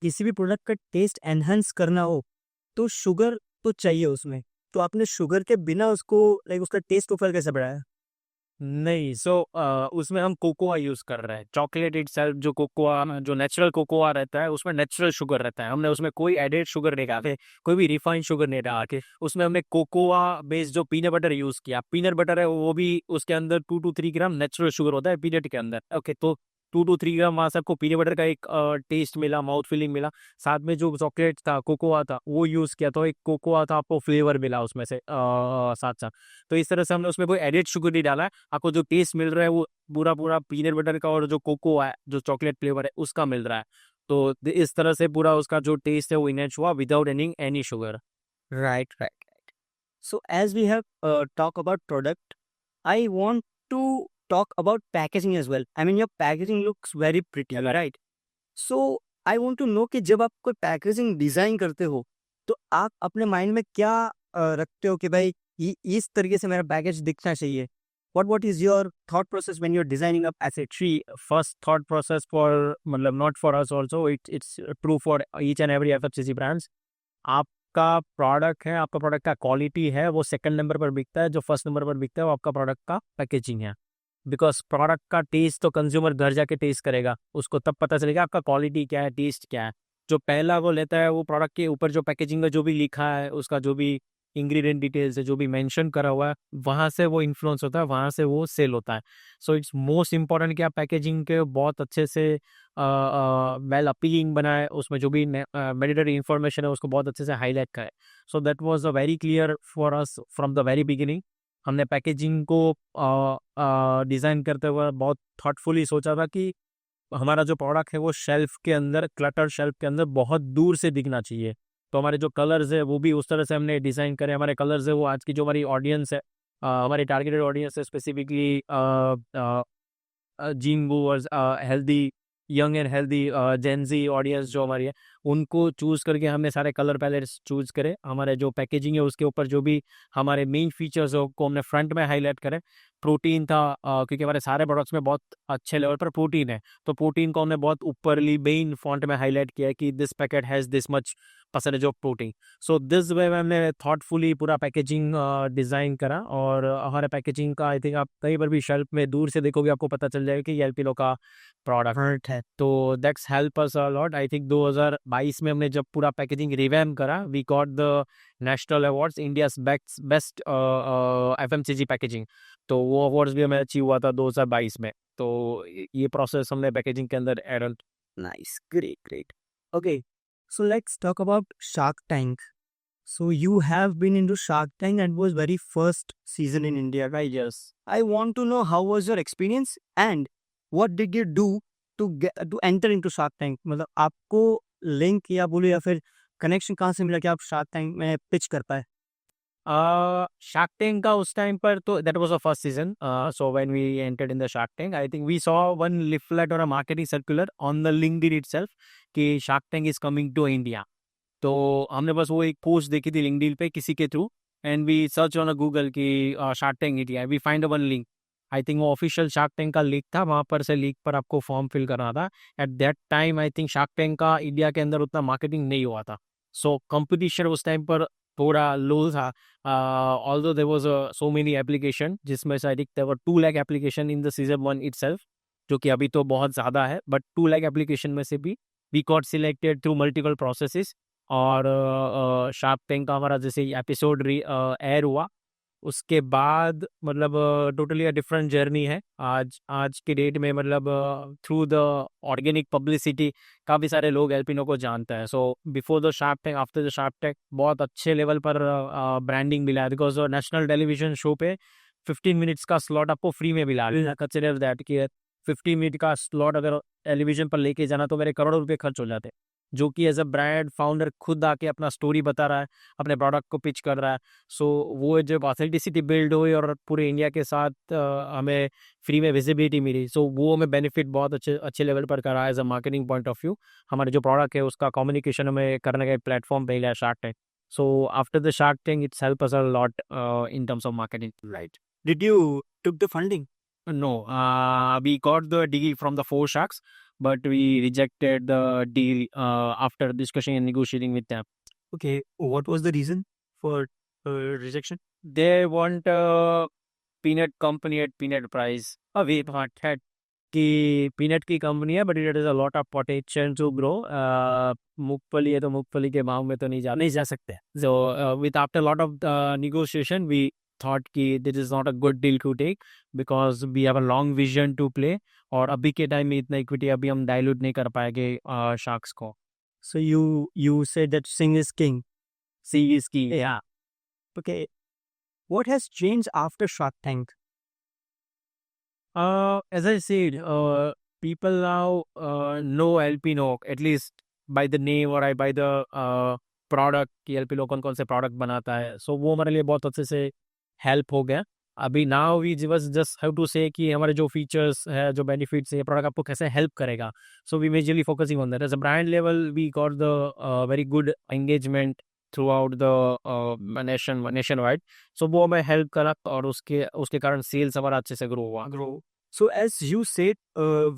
किसी भी प्रोडक्ट का टेस्ट एनहांस करना हो तो sugar तो चाहिए उसमें। तो आपने शुगर के बिना उसको लाइक उसका टेस्ट प्रोफाइल कैसे बढ़ाया? नहीं, सो उसमें हम कोकोआ यूज़ कर रहे हैं। चॉकलेट इटसेल्फ जो कोकोआ जो नेचुरल कोकोआ रहता है उसमें नेचुरल शुगर रहता है। हमने उसमें कोई एडेड शुगर नहीं डाले, कोई भी रिफाइंड शुगर नहीं डाल के उसमें हमने कोकोआ बेस्ड जो पीनट बटर यूज़ किया। पीनट बटर है वो भी उसके अंदर 2 to 3 ग्राम नेचुरल शुगर होता है पीनट के अंदर। ओके, तो 2 to 3 ग्राम वहाँ से आपको पीनट बटर का एक टेस्ट मिला, माउथ फीलिंग मिला। साथ में जो चॉकलेट था, कोकोआ था, वो यूज़ किया तो एक कोकोआ था, आपको फ्लेवर मिला उसमें से साथ साथ। तो इस तरह से हमने उसमें कोई एडेड शुगर नहीं डाला है। आपको जो टेस्ट मिल रहा है वो पूरा पूरा पीनट बटर का और जो कोकोआ है, जो चॉकलेट फ्लेवर है, उसका मिल रहा है। तो इस तरह से पूरा उसका जो टेस्ट है वो इनहेंस हुआ without any sugar. Right, right, right. So as we have talked about product, I want to talk about packaging as well. I mean, your packaging looks very pretty, right? So I want to know कि जब आप कोई packaging design करते हो तो आप अपने mind में क्या रखते हो कि भाई इस तरीके से मेरा पैकेज दिखना चाहिए? What is your thought process when you're designing a asset? Actually, first thought process for मतलब not for us also, it's true for each and every FMCG brands। आपका प्रोडक्ट है, आपका प्रोडक्ट का क्वालिटी है, वो second number पर बिकता है। जो फर्स्ट नंबर पर बिकता है वो आपका प्रोडक्ट का पैकेजिंग है। बिकॉज प्रोडक्ट का टेस्ट तो कंज्यूमर घर जाके टेस्ट करेगा, उसको तब पता चलेगा आपका क्वालिटी क्या है, टेस्ट क्या है। जो पहला वो लेता है वो प्रोडक्ट के ऊपर जो पैकेजिंग में जो भी लिखा है, उसका जो भी इंग्रेडिएंट डिटेल्स है, जो भी मेंशन करा हुआ है, वहाँ से वो इन्फ्लुएंस होता है, वहाँ से वो सेल होता है। सो इट्स मोस्ट इम्पॉर्टेंट कि आप पैकेजिंग के बहुत अच्छे से वेल अपीलिंग बनाए, उसमें जो भी मैंडेटरी इंफॉर्मेशन है उसको बहुत अच्छे से हाईलाइट करें। सो that was a very clear for us from the very beginning. हमने पैकेजिंग को डिज़ाइन करते हुए बहुत थॉटफुली सोचा था कि हमारा जो प्रोडक्ट है वो शेल्फ के अंदर, क्लटर शेल्फ के अंदर बहुत दूर से दिखना चाहिए। तो हमारे जो कलर्स है वो भी उस तरह से हमने डिज़ाइन करे। हमारे कलर्स है वो आज की जो हमारी ऑडियंस है, हमारी टारगेटेड ऑडियंस है, specifically gym goers, healthy, young and healthy Gen Z audience जो हमारी है, उनको चूज़ करके हमने सारे कलर पैलेट्स चूज़ करे। हमारे जो पैकेजिंग है उसके ऊपर जो भी हमारे मेन फीचर्स है को हमने फ्रंट में हाईलाइट करे। प्रोटीन था क्योंकि हमारे सारे प्रोडक्ट्स में बहुत अच्छे लेवल पर प्रोटीन है, तो प्रोटीन को हमने बहुत ऊपरली मेन फॉन्ट में हाईलाइट किया है कि this packet has this much percentage of protein. So this way में हमने थॉटफुली पूरा पैकेजिंग डिज़ाइन करा, और हमारे पैकेजिंग का आई थिंक आप कहीं पर भी शेल्फ में दूर से देखोगे आपको पता चल जाएगा कि ये एलपीनो का प्रोडक्ट है। तो that's help us a lot. I think 2022 में हमने जब पूरा पैकेजिंग रिवैम्प करा, we got the national awards India's best FMCG packaging. तो वो अवार्ड्स भी हमें अचीव हुआ था 2022 में। तो ये प्रोसेस हमने पैकेजिंग के अंदर add on. Nice, great, great. Okay, so let's talk about Shark Tank. So you have been into Shark Tank and was very first season in India, right? Yes. I want to know how was your experience and what did you do to enter into Shark Tank? मतलब आपको link या बोलो या फिर connection कहाँ से मिला कि आप Shark Tank में पिच कर पाए? Shark Tank का उस टाइम पर तो that was the first season. So when we entered in the Shark Tank, I think we saw one leaflet or a marketing circular on the LinkedIn itself कि Shark Tank is coming to India. तो हमने बस वो एक post देखी थी LinkedIn पे किसी के through, and we search on Google कि Shark Tank India, we find one link. I think वो ऑफिशियल शार्क टैंक का लिंक था, वहाँ पर से लिंक पर आपको फॉर्म फिल करना था। Eight that time I think shark Tank का इंडिया के अंदर उतना मार्केटिंग नहीं हुआ था, सो कंपटीशन उस टाइम पर थोड़ा लो था। Although there was so many application, जिसमें से I think there were 2 lakh application in the season 1 itself, जो कि अभी तो बहुत ज़्यादा है, बट 2 लाख एप्लीकेशन में से भी we got selected through multiple processes. और शार्क टैंक का हमारा जैसे एपिसोड एयर हुआ, उसके बाद मतलब टोटली अ डिफरेंट जर्नी है आज के डेट में। मतलब थ्रू द ऑर्गेनिक पब्लिसिटी काफ़ी सारे लोग एल्पिनो को जानते हैं। So before the shark tank, after the shark tank बहुत अच्छे लेवल पर ब्रांडिंग मिला है, बिकॉज नेशनल टेलीविजन शो पे 15 मिनट्स का स्लॉट आपको फ्री में मिला है। कंसिडर दैट कि 15 मिनट का स्लॉट अगर टेलीविजन पर लेके जाना तो मेरे करोड़ों रुपए खर्च हो जाते, जो कि एज अ ब्रांड फाउंडर खुद आके अपना स्टोरी बता रहा है, अपने प्रोडक्ट को पिच कर रहा है। सो वो जब ऑथेंटिसिटी बिल्ड हुई और पूरे इंडिया के साथ हमें फ्री में विजिबिलिटी मिली, सो वो हमें बेनिफिट बहुत अच्छे लेवल पर करा as a marketing point of view. हमारे जो प्रोडक्ट है उसका कम्युनिकेशन हमें करने का एक प्लेटफॉर्म मिला है shark tank. So after the shark tank it's help us a lot in terms of marketing. Right. Did you took the funding? No, we got the deal from the 4 sharks, but we rejected the deal after discussing and negotiating with them. Okay, what was the reason for rejection? They want a peanut company at peanut price. We thought that कि peanut की company है, but it has a lot of potential to grow. मूंगफली है तो मूंगफली के भाव में तो नहीं जा सकते। So with after a lot of negotiation, we thought कि this is not a good deal to take because we have a long vision to play, और अभी के टाइम में इतना इक्विटी अभी हम डाइल्यूट नहीं कर पाएंगे शार्क्स को। So you said that Singh is king. C is key. Yeah. Okay. What has changed after Shark Tank? As I said, people now know Alpino at least by the name or by the product कि Alpino कौन कौन से product बनाता है। सो वो हमारे लिए बहुत अच्छे से हेल्प हो गया। अभी now we just have to say कि हमारे जो फीचर्स है, जो बेनिफिट्स है, प्रोडक्ट आपको कैसे हेल्प करेगा। So we majorly focusing on that. As a brand level we got the very good engagement throughout the nation वाइड। सो वो हमें हेल्प करा और उसके कारण सेल्स हमारा अच्छे से ग्रो हुआ। Grow. So as you said,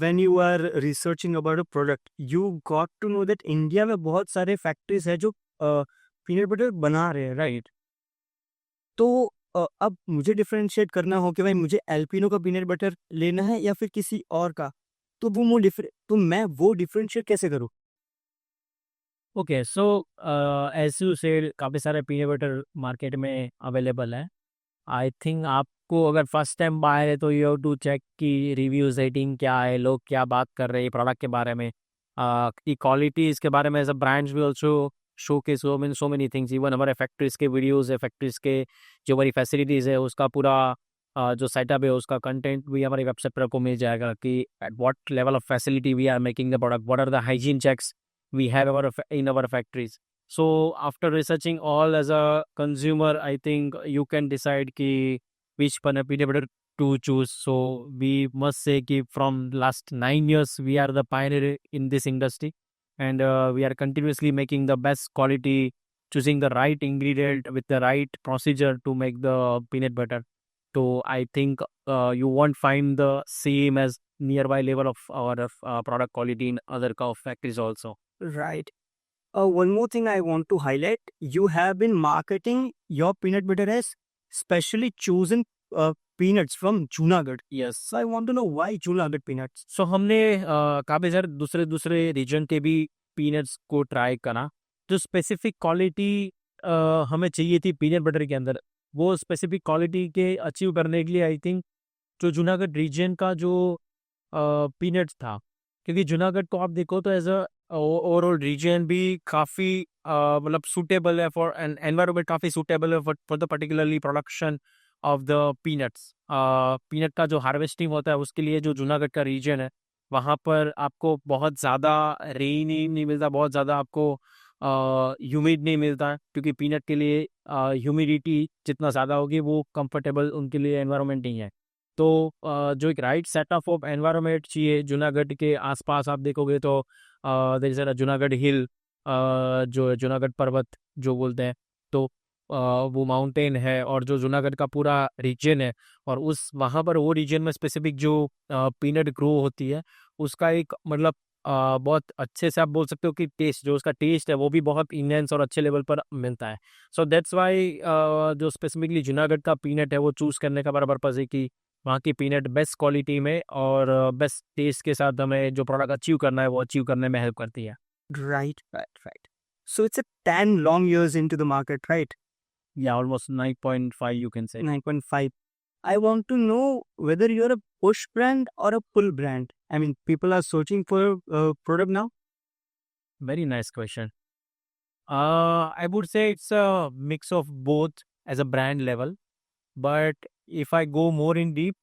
when you are researching about a product, you got to know that India में बहुत सारे फैक्ट्रीज है जो पीनट बटर बना रहे हैं, राइट? तो अब मुझे डिफरेंशिएट करना हो कि भाई मुझे एल्पिनो का पीनट बटर लेना है या फिर किसी और का, तो मैं वो डिफरेंशिएट कैसे करूँ? Okay, so as you said काफ़ी सारे पीनट बटर मार्केट में अवेलेबल है। आई थिंक आपको अगर फर्स्ट टाइम बाय है तो यू हैव टू चेक कि रिव्यूज रेटिंग क्या है, लोग क्या बात कर रहे हैं प्रोडक्ट के बारे में, की क्वालिटी इसके बारे में। एज अ ब्रांड्स भी ऑल्सो शो के सो मेनी थिंग्स। इवन हमारे फैक्ट्रीज के वीडियोज है, फैक्ट्रीज के जो हमारी फैसिलिटीज़ है उसका पूरा जो सेटअप है उसका कंटेंट भी हमारी वेबसाइट पर आपको मिल जाएगा कि at what level of facility we are making the product, what are the hygiene checks we have in our factories. So after researching all as a consumer, I think you can decide ki which peanut butter to choose. So we must say ki from last 9 years we are the pioneer in this industry, and we are continuously making the best quality, choosing the right ingredient with the right procedure to make the peanut butter. So I think you won't find the same as nearby level of our product quality in other cow factories also. Right. One more thing I want to highlight. You have been marketing your peanut butter as specially chosen peanuts from Junagadh. Yes. So I want to know why Junagadh peanuts. सो हमने काफ़ी सारे दूसरे दूसरे reason के भी peanuts को try करा, जो स्पेसिफिक क्वालिटी हमें चाहिए थी पीनट बटर के अंदर, वो स्पेसिफिक क्वालिटी के अचीव करने के लिए आई थिंक जो जूनागढ़ रीजन का जो पीनट्स था, क्योंकि जूनागढ़ को आप देखो तो एज अ ओवरऑल रीजन भी काफ़ी मतलब सूटेबल है फॉर एन एनवायरमेंट, काफ़ी सूटेबल है for the particularly production of the peanuts. Peanut का जो हार्वेस्टिंग होता है उसके लिए जो जूनागढ़ का रीजन है, वहाँ पर आपको बहुत ज़्यादा रेन नहीं मिलता, बहुत ज़्यादा आपको ह्यूमिड नहीं मिलता है, क्योंकि पीनट के लिए ह्यूमिडिटी जितना ज़्यादा होगी वो कंफर्टेबल उनके लिए एनवायरनमेंट नहीं है। तो जो एक राइट सेटअप ऑफ एनवायरनमेंट चाहिए, जूनागढ़ के आसपास आप देखोगे तो देयर इज अ जूनागढ़ हिल, जो जूनागढ़ पर्वत जो बोलते हैं, तो वो माउंटेन है, और जो जूनागढ़ का पूरा रीजन है, और उस वहाँ पर वो रीजन में स्पेसिफिक जो पीनट ग्रो होती है उसका एक मतलब बहुत अच्छे से आप बोल सकते हो कि टेस्ट, जो उसका टेस्ट है वो भी बहुत इंटेंस और अच्छे लेवल पर मिलता है। सो दैट्स वाई जो स्पेसिफिकली जूनागढ़ का पीनट है वो चूज़ करने का बड़ा पर्पज़ है कि वहाँ की पीनट बेस्ट क्वालिटी में और बेस्ट टेस्ट के साथ हमें जो प्रोडक्ट अचीव करना है वो अचीव करने में हेल्प करती है। Right, right. So it's a 10 long years into the market, right? या ऑलमोस्ट 9.5 यू कैन से। 9.5. I want to know whether you're a push brand or a pull brand. I mean, people are searching for a product now. Very nice question. I would say it's a mix of both as a brand level, but if I go more in deep,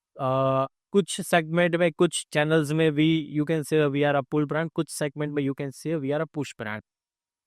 कुछ segment में, कुछ channels में भी you can say we are a pull brand, कुछ segment में you can say we are a push brand.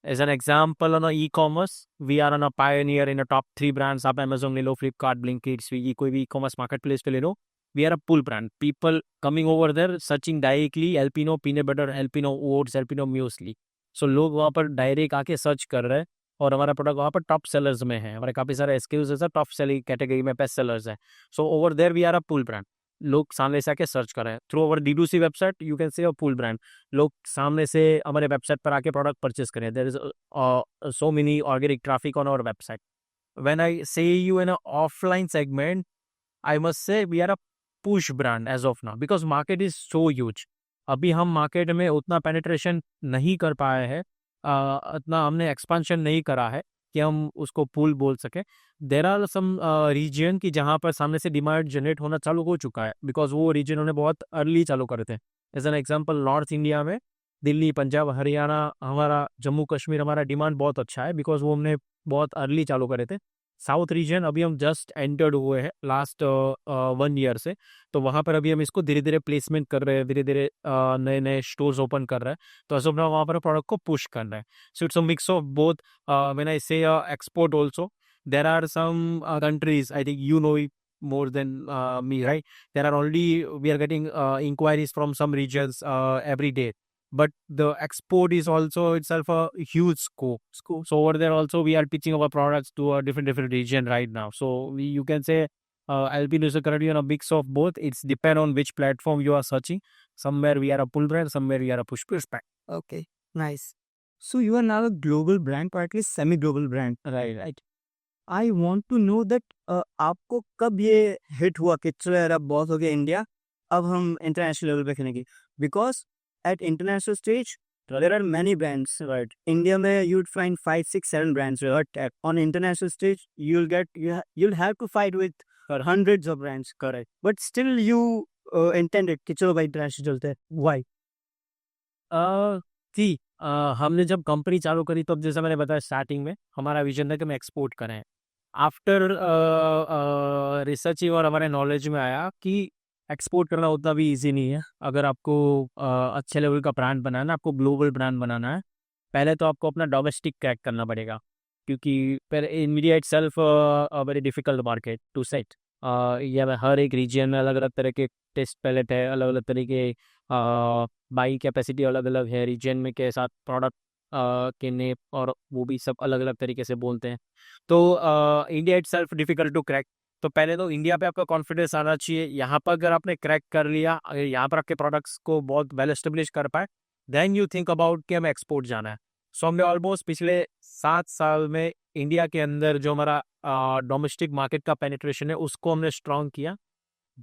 As an example on e-commerce we are on a pioneer in a top 3 brands. आप Amazon ले लो, Flipkart, Blinkit, Swiggy, कोई भी e-commerce market place पे ले लो, we are a pull brand. People coming over there searching directly Alpino peanut butter, Alpino oats, Alpino muesli. So लोग वहाँ पर डायरेक्ट आके सर्च कर रहे हैं, और हमारा प्रोडक्ट वहाँ पर टॉप सेलर्स में है, हमारे काफ़ी सारे एसक्यूज है, टॉप सेलिंग कैटेगरी में बेस्ट सेलर्स है। So over there we are a pull brand. लोग सामने से आके सर्च कर रहे हैं through our D2C website, you can say a pull brand. लोग सामने से हमारे वेबसाइट पर आके प्रोडक्ट परचेस करें। There is so many organic traffic on our website. When I say you in an offline segment, I must say we are a push brand as of now because market is so huge. अभी हम market में उतना penetration नहीं कर पाए हैं, उतना हमने एक्सपांशन नहीं करा है कि हम उसको पुल बोल सके। देर आर सम रीजन की जहाँ पर सामने से डिमांड जनरेट होना चालू हो चुका है, बिकॉज वो रीजन उन्होंने बहुत अर्ली चालू करे थे। As an example, north India में दिल्ली, पंजाब, हरियाणा, हमारा जम्मू कश्मीर, हमारा डिमांड बहुत अच्छा है बिकॉज वो हमने बहुत अर्ली चालू करे थे। साउथ रीजन अभी हम जस्ट एंटर्ड हुए हैं लास्ट 1 ईयर से, तो वहाँ पर अभी हम इसको धीरे धीरे प्लेसमेंट कर रहे हैं, धीरे धीरे नए नए स्टोर्स ओपन कर रहे हैं, तो ऐसा अपना वहाँ पर प्रोडक्ट को पुश कर रहे हैं। So it's a mix of both. When I say export also, there are some countries, I think you know it more than me, right? There are already, we are getting inquiries from some regions every day, but the export is also itself a huge scope. So over there also we are pitching our products to a different region right now. So you can say Alpine is currently on a mix of both. It's depend on which platform you are searching. Somewhere we are a pull brand, somewhere we are a push brand. Okay, nice. So you are now a global brand, or at least semi-global brand. Right. I want to know that आपको कब ये hit हुआ कि चलो यार अब बहुत हो गया इंडिया, अब हम इंटरनेशनल लेवल पे खेलेंगे? Because at international stage there are many brands, right? India में you'd find 5, 6, 7 brands, but on international stage you'll have to fight with hundreds of brands, correct? But still you intended कि चलो भाई international चलते हैं. Why? थी हमने जब company चालू करी तब जैसा मैंने बताया स्टार्टिंग में हमारा विजन था कि हम एक्सपोर्ट करें। आफ्टर रिसर्चिंग और हमारे नॉलेज में आया कि एक्सपोर्ट करना उतना भी इजी नहीं है। अगर आपको अच्छे लेवल का ब्रांड बनाना है, आपको ग्लोबल ब्रांड बनाना है, पहले तो आपको अपना डोमेस्टिक क्रैक करना पड़ेगा, क्योंकि India itself a very difficult market to set. या हर एक रीजन में अलग अलग तरह के टेस्ट पैलेट है, अलग अलग तरह के बाई कैपेसिटी अलग अलग है रीजन में के साथ प्रोडक्ट के नेम और वो भी सब अलग अलग तरीके से बोलते हैं। तो India itself difficult to crack. तो पहले तो इंडिया पे आपका कॉन्फिडेंस आना चाहिए। यहाँ पर अगर आपने क्रैक कर लिया, अगर यहाँ पर आपके प्रोडक्ट्स को बहुत वेल एस्टेब्लिश कर पाए, देन यू थिंक अबाउट कि हमें एक्सपोर्ट जाना है। सो हमने ऑलमोस्ट पिछले 7 साल में इंडिया के अंदर जो हमारा डोमेस्टिक मार्केट का पेनिट्रेशन है उसको हमने स्ट्रॉन्ग किया।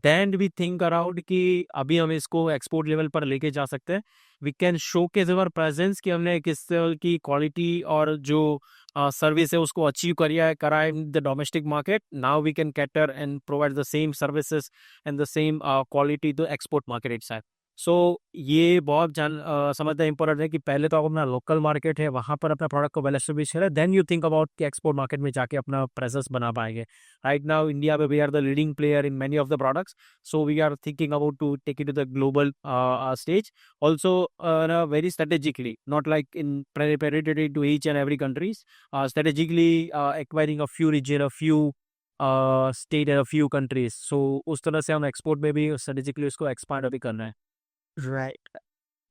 देन वी थिंक अराउंड कि अभी हम इसको एक्सपोर्ट लेवल पर लेके जा सकते हैं। We can showcase our presence कि हमने किस तरह की क्वालिटी और जो सर्विस है उसको अचीव करा in the domestic market. Now we can cater and provide the same services and the same quality to export market itself. So ये बहुत समझना इंपॉर्टेंट है कि पहले तो आप अपना लोकल मार्केट है वहाँ पर अपना प्रोडक्ट को वेल एस्टेब्लिश करें, देन यू थिंक अबाउट कि एक्सपोर्ट मार्केट में जाके अपना प्रेजेंस बना पाएंगे। राइट नाउ इंडिया में we are the leading player in many of the products, so we are thinking about to take it to the global stage also, very strategically, not like in priority to each and every countries, strategically acquiring a few region, a few state and a few countries। so उस तरह से हम export में भी strategically उसको expand अभी करना है। Right.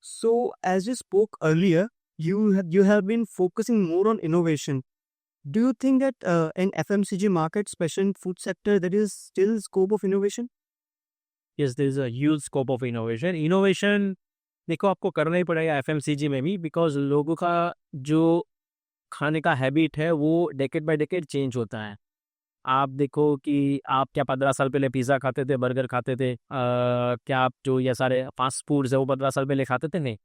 So, as you spoke earlier, you have been focusing more on innovation. Do you think that in FMCG market, especially in food sector, there is still scope of innovation? Yes, there is a huge scope of innovation। innovation देखो आपको करना ही पड़ेगा FMCG में भी, because लोगों का जो खाने का हैबिट है वो डेकेड बाय डेकेड चेंज होता है। आप देखो कि आप क्या 15 साल पहले पिज़्ज़ा खाते थे, बर्गर खाते थे, क्या आप जो ये सारे फास्ट फूड्स है वो 15 साल पहले खाते थे? नहीं।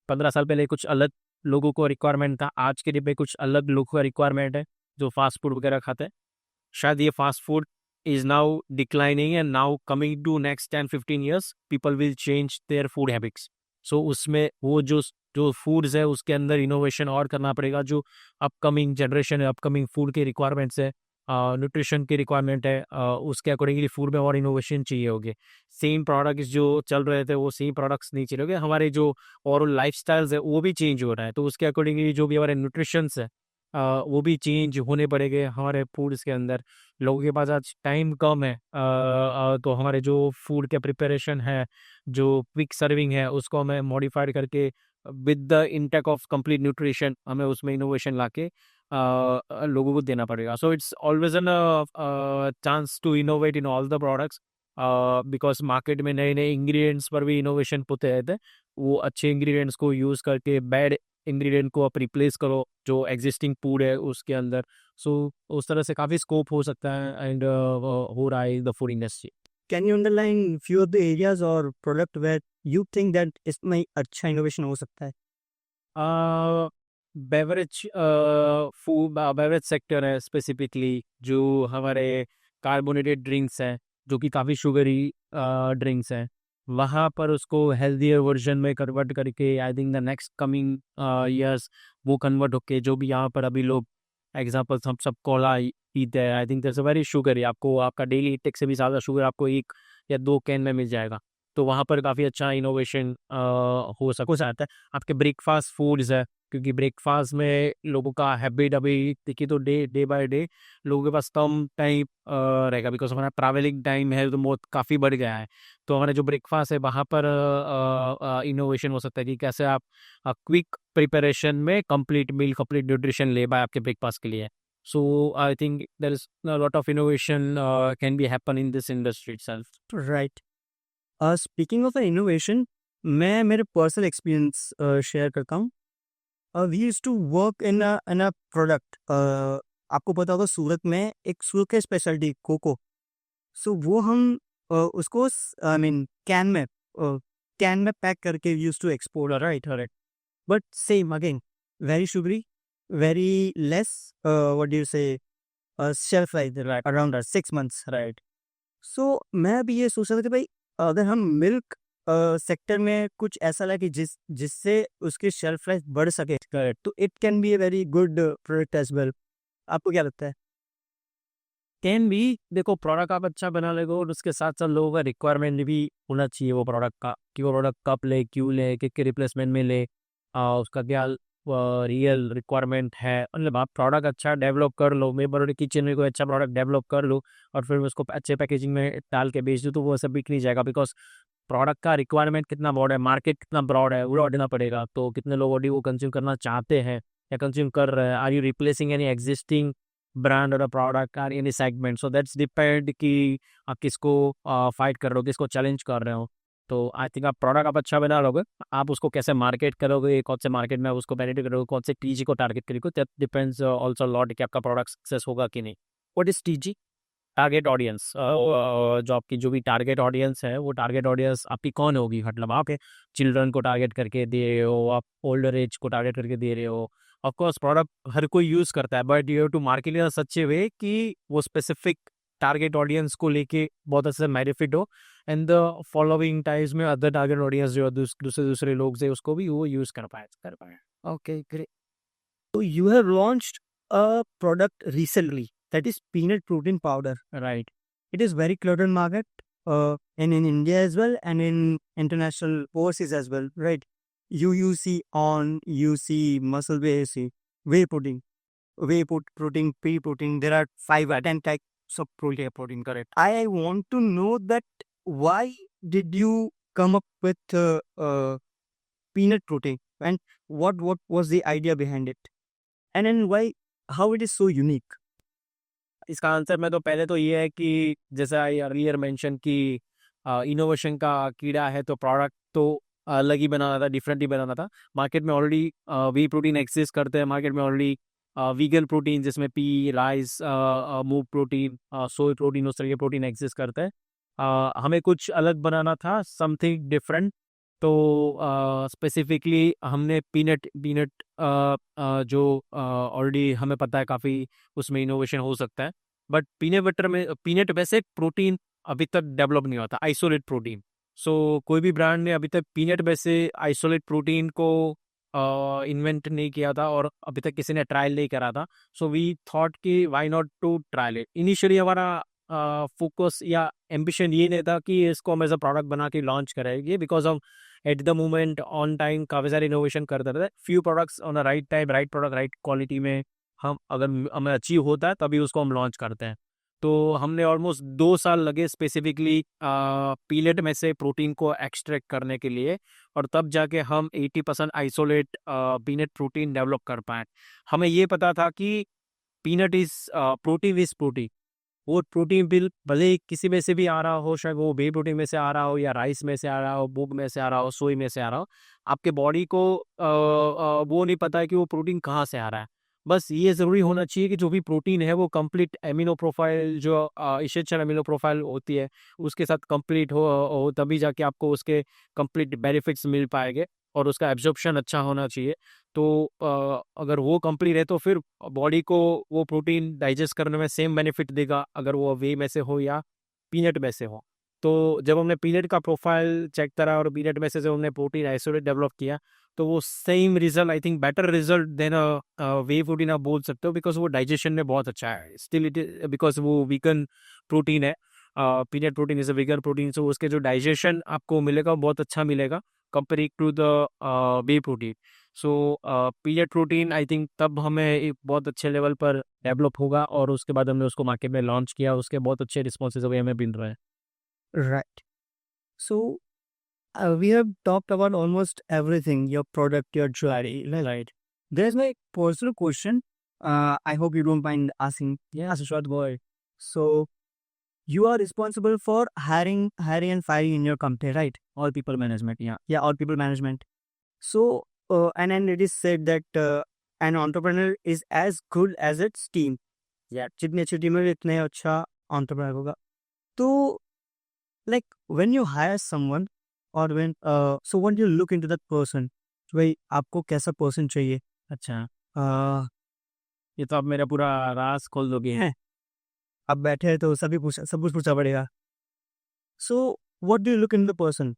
15 साल पहले कुछ अलग लोगों को रिक्वायरमेंट था, आज के डे पे कुछ अलग लोगों का रिक्वायरमेंट है जो फास्ट फूड वगैरह खाते हैं। शायद ये fast food is now declining and now coming to next 10-15 years people will change their food habits। so उसमें वो जो फूड्स है उसके अंदर इनोवेशन और करना पड़ेगा। जो अपकमिंग जनरेशन है, अपकमिंग फूड के रिक्वायरमेंट्स है, न्यूट्रिशन की रिक्वायरमेंट है, उसके अकॉर्डिंगली फूड में और इनोवेशन चाहिए होगे। सेम प्रोडक्ट्स जो चल रहे थे वो सेम प्रोडक्ट्स नहीं चलोगे, हमारे जो और लाइफ स्टाइल्स है वो भी चेंज हो रहा है, तो उसके अकॉर्डिंगली जो भी हमारे न्यूट्रिशंस है वो भी चेंज होने पड़ेंगे हमारे फूड्स के अंदर। लोगों के पास आज टाइम कम है, तो हमारे जो फूड के प्रिपरेशन है, जो क्विक सर्विंग है, उसको हमें मॉडिफाइड करके with the intake of complete nutrition हमें उसमें इनोवेशन लाके लोगों को देना पड़ेगा। So it's always an chance to innovate in all the products, because market में नए नए इंग्रेडिएंट्स पर भी इनोवेशन होते रहते हैं। वो अच्छे इंग्रेडिएंट्स को यूज़ करके बैड इंग्रेडिएंट को आप रिप्लेस करो जो एग्जिस्टिंग फूड है उसके अंदर। सो उस तरह से काफ़ी स्कोप हो सकता है एंड हो रहा है the food industry. Can you underline few of the areas or product where you think that इसमें अच्छा innovation हो सकता है? बेवरेज फूड बेवरेज सेक्टर है स्पेसिफिकली, जो हमारे कार्बोनेटेड ड्रिंक्स हैं जो कि काफ़ी शुगरी ड्रिंक्स हैं, वहाँ पर उसको हेल्दियर वर्जन में कन्वर्ट करके I think the next coming years वो कन्वर्ट होके जो भी यहाँ पर अभी लोग एग्जांपल हम सब कोला पीते हैं, I think that's a very sugary, आपको आपका डेली इंटेक से भी ज़्यादा शुगर आपको 1 या 2 कैन में मिल जाएगा। तो वहाँ पर काफ़ी अच्छा इनोवेशन हो सकता है। आपके ब्रेकफास्ट फूड्स है, क्योंकि ब्रेकफास्ट में लोगों का हैबिट अभी देखिए तो डे बाय डे लोगों के पास कम टाइम रहेगा, बिकॉज हमारा ट्रैवलिंग टाइम है तो बहुत काफ़ी बढ़ गया है। तो हमारा जो ब्रेकफास्ट है वहाँ पर इनोवेशन हो सकता है कि कैसे आप क्विक प्रिपरेशन में कंप्लीट मील, कंप्लीट न्यूट्रिशन ले पाए आपके ब्रेकफास्ट के लिए। So I think there is a lot of innovation can be happen in this industry itself. Right. Speaking of innovation, मैं मेरे पर्सनल एक्सपीरियंस शेयर करता हूँ। We use to work in a product, आपको पता होगा सूरत में एक सूरत की स्पेशलिटी कोको। सो वो हम उसको आई मीन कैन में पैक करके use to export, right right. But same again very sugary, very less what do you say shelf life around 6 months, right. So मैं अभी ये सोच रहा था कि भाई अगर हम मिल्क सेक्टर में कुछ ऐसा लाए कि जिससे उसकी शेल्फ लाइफ बढ़ सके, तो it can be a very good product as well. आपको क्या लगता है? कैन भी, देखो प्रोडक्ट आप अच्छा बना लेगा और उसके साथ साथ लोगों का रिक्वायरमेंट भी होना चाहिए वो प्रोडक्ट का, कि वो प्रोडक्ट कब ले, क्यों ले, किसके रिप्लेसमेंट में ले, उसका क्या रियल रिक्वायरमेंट है। मतलब आप प्रोडक्ट अच्छा डेवलप कर लो, मैं बड़े किचन में कोई अच्छा प्रोडक्ट डेवलप कर लो और फिर उसको अच्छे पैकेजिंग में डाल के बेच दूँ तो वो ऐसा बिक नहीं जाएगा, बिकॉज प्रोडक्ट का रिक्वायरमेंट कितना ब्रॉड है, मार्केट कितना ब्रॉड है, वो ढूंढना पड़ेगा। तो कितने लोग ऑलरेडी वो कंज्यूम करना चाहते हैं या कंज्यूम कर रहे हैं, are you replacing any existing brand और product or any segment. So that's depend कि आप किसको फाइट कर रहे हो, किसको चैलेंज कर रहे हो। तो आई थिंक आप प्रोडक्ट आप अच्छा बना लोगे, आप उसको कैसे मार्केट करोगे, कौन से मार्केट में उसको पेनिट्रेट करोगे, कौन से टीजी को टारगेट करोगे, दैट डिपेंड्स ऑल्सो लॉट कि आपका प्रोडक्ट सक्सेस होगा कि नहीं। What is TG? Target audience. जो आपकी जो भी टारगेट ऑडियंस है, वो टारगेट ऑडियंस आपकी कौन होगी, मतलब आप चिल्ड्रन को टारगेट करके दे रहे हो, आप ओल्डर एज को टारगेट करके दे रहे हो। ऑफकोर्स प्रोडक्ट हर कोई यूज़ करता है, but you have to market in such a way कि वो स्पेसिफिक टारगेट ऑडियंस को लेके बहुत अच्छे से बेनिफिट हो, एंड द फॉलोइंग टाइम्स में अदर टारगेट ऑडियंस जो दूसरे दूसरे लोग हैं उसको भी वो यूज़ कर पाए। Okay, great. So you have launched a product recently that is peanut protein powder. Right. It is very cluttered market and in India as well and in international overseas as well, right? You see on, you see muscle base, whey protein, protein, pea protein. There are 5 or 10 types of protein, correct? I want to know that why did you come up with peanut protein and what was the idea behind it? And then why, how it is so unique? इसका answer में तो पहले तो ये है कि जैसा I earlier mention कि इनोवेशन का कीड़ा है, तो प्रोडक्ट तो अलग ही बनाना था, डिफरेंट ही बनाना था। मार्केट में ऑलरेडी वी प्रोटीन एक्सिस्ट करते हैं, मार्केट में ऑलरेडी वीगन प्रोटीन जिसमें पी, राइस, मूव प्रोटीन, सोय प्रोटीन, उस तरह के प्रोटीन एक्सिस्ट करते हैं। हमें कुछ अलग बनाना था, समथिंग डिफरेंट। तो स्पेसिफिकली हमने पीनट पीनट जो ऑलरेडी हमें पता है काफ़ी उसमें इनोवेशन हो सकता है, बट पीनट बटर में पीनट वैसे प्रोटीन अभी तक डेवलप नहीं होता, आइसोलेट प्रोटीन। सो कोई भी ब्रांड ने अभी तक पीनट वैसे आइसोलेट प्रोटीन को इन्वेंट नहीं किया था और अभी तक किसी ने ट्रायल नहीं करा था। सो वी थॉट कि why not to trial it. Initially हमारा फोकस या एम्बिशन ये नहीं था कि इसको हम एज अ प्रोडक्ट बना के लॉन्च करेंगे, बिकॉज हम at the moment on time काफ़ी सारे इनोवेशन करते रहते हैं। Few products on a right time, right product, right quality में हम अगर हमें अचीव होता है तभी उसको हम लॉन्च करते हैं। तो हमने ऑलमोस्ट 2 साल लगे स्पेसिफिकली पीलेट में से प्रोटीन को एक्सट्रैक्ट करने के लिए, और तब जाके हम 80% आइसोलेट पीनट प्रोटीन डेवलप कर पाए। हमें ये पता था कि पीनट इज प्रोटीन, वो प्रोटीन बिल भले ही किसी में से भी आ रहा हो, शायद वो वे प्रोटीन में से आ रहा हो या राइस में से आ रहा हो, मूंग में से आ रहा हो, सोई में से आ रहा हो, आपके बॉडी को वो नहीं पता है कि वो प्रोटीन कहाँ से आ रहा है। बस ये ज़रूरी होना चाहिए कि जो भी प्रोटीन है वो कंप्लीट एमिनो प्रोफाइल, जो इसेंशियल एमिनो प्रोफाइल होती है उसके साथ कंप्लीट हो तभी जाके आपको उसके कंप्लीट बेनिफिट्स मिल पाएंगे, और उसका एब्जॉर्प्शन अच्छा होना चाहिए। तो अगर वो कंप्लीट है तो फिर बॉडी को वो प्रोटीन डाइजेस्ट करने में सेम बेनिफिट देगा, अगर वो वे में से हो या पीनट में से हो। तो जब हमने पीनट का प्रोफाइल चेक करा और पीनट में से जब हमने प्रोटीन आइसोलेट डेवलप किया, तो वो same result, I think better result than whey protein आप बोल सकते हो, बिकॉज वो डाइजेशन में बहुत अच्छा है। स्टिल इट इज बिकॉज वो वीगन प्रोटीन है, peanut protein is a vegan protein, so उसके जो डाइजेशन आपको मिलेगा वो बहुत अच्छा मिलेगा compare to the whey protein. So peanut protein I think तब हमें एक बहुत अच्छे लेवल पर डेवलप होगा, और उसके बाद हमने उसको मार्केट में लॉन्च किया, उसके बहुत अच्छे रिस्पॉन्सेज अभी हमें मिल रहे हैं। Right. So we have talked about almost everything, your product, your jewelry. Right. There's my personal question. I hope you don't mind asking. Yes sure, go ahead. So you are responsible for hiring and firing in your company, right? All people management, या Yeah, all people management. So and then it is said that an entrepreneur is as good as its team. Yeah. जितनी अच्छी team है इतने अच्छा entrepreneur होगा. तो like when you hire someone or when so when you look into that person, भाई आपको कैसा person चाहिए? अच्छा, uh, ये तो आप मेरा पूरा राज खोल दोगे हैं। आप बैठे हैं तो सब कुछ पूछा पड़ेगा. So what do you look into the person?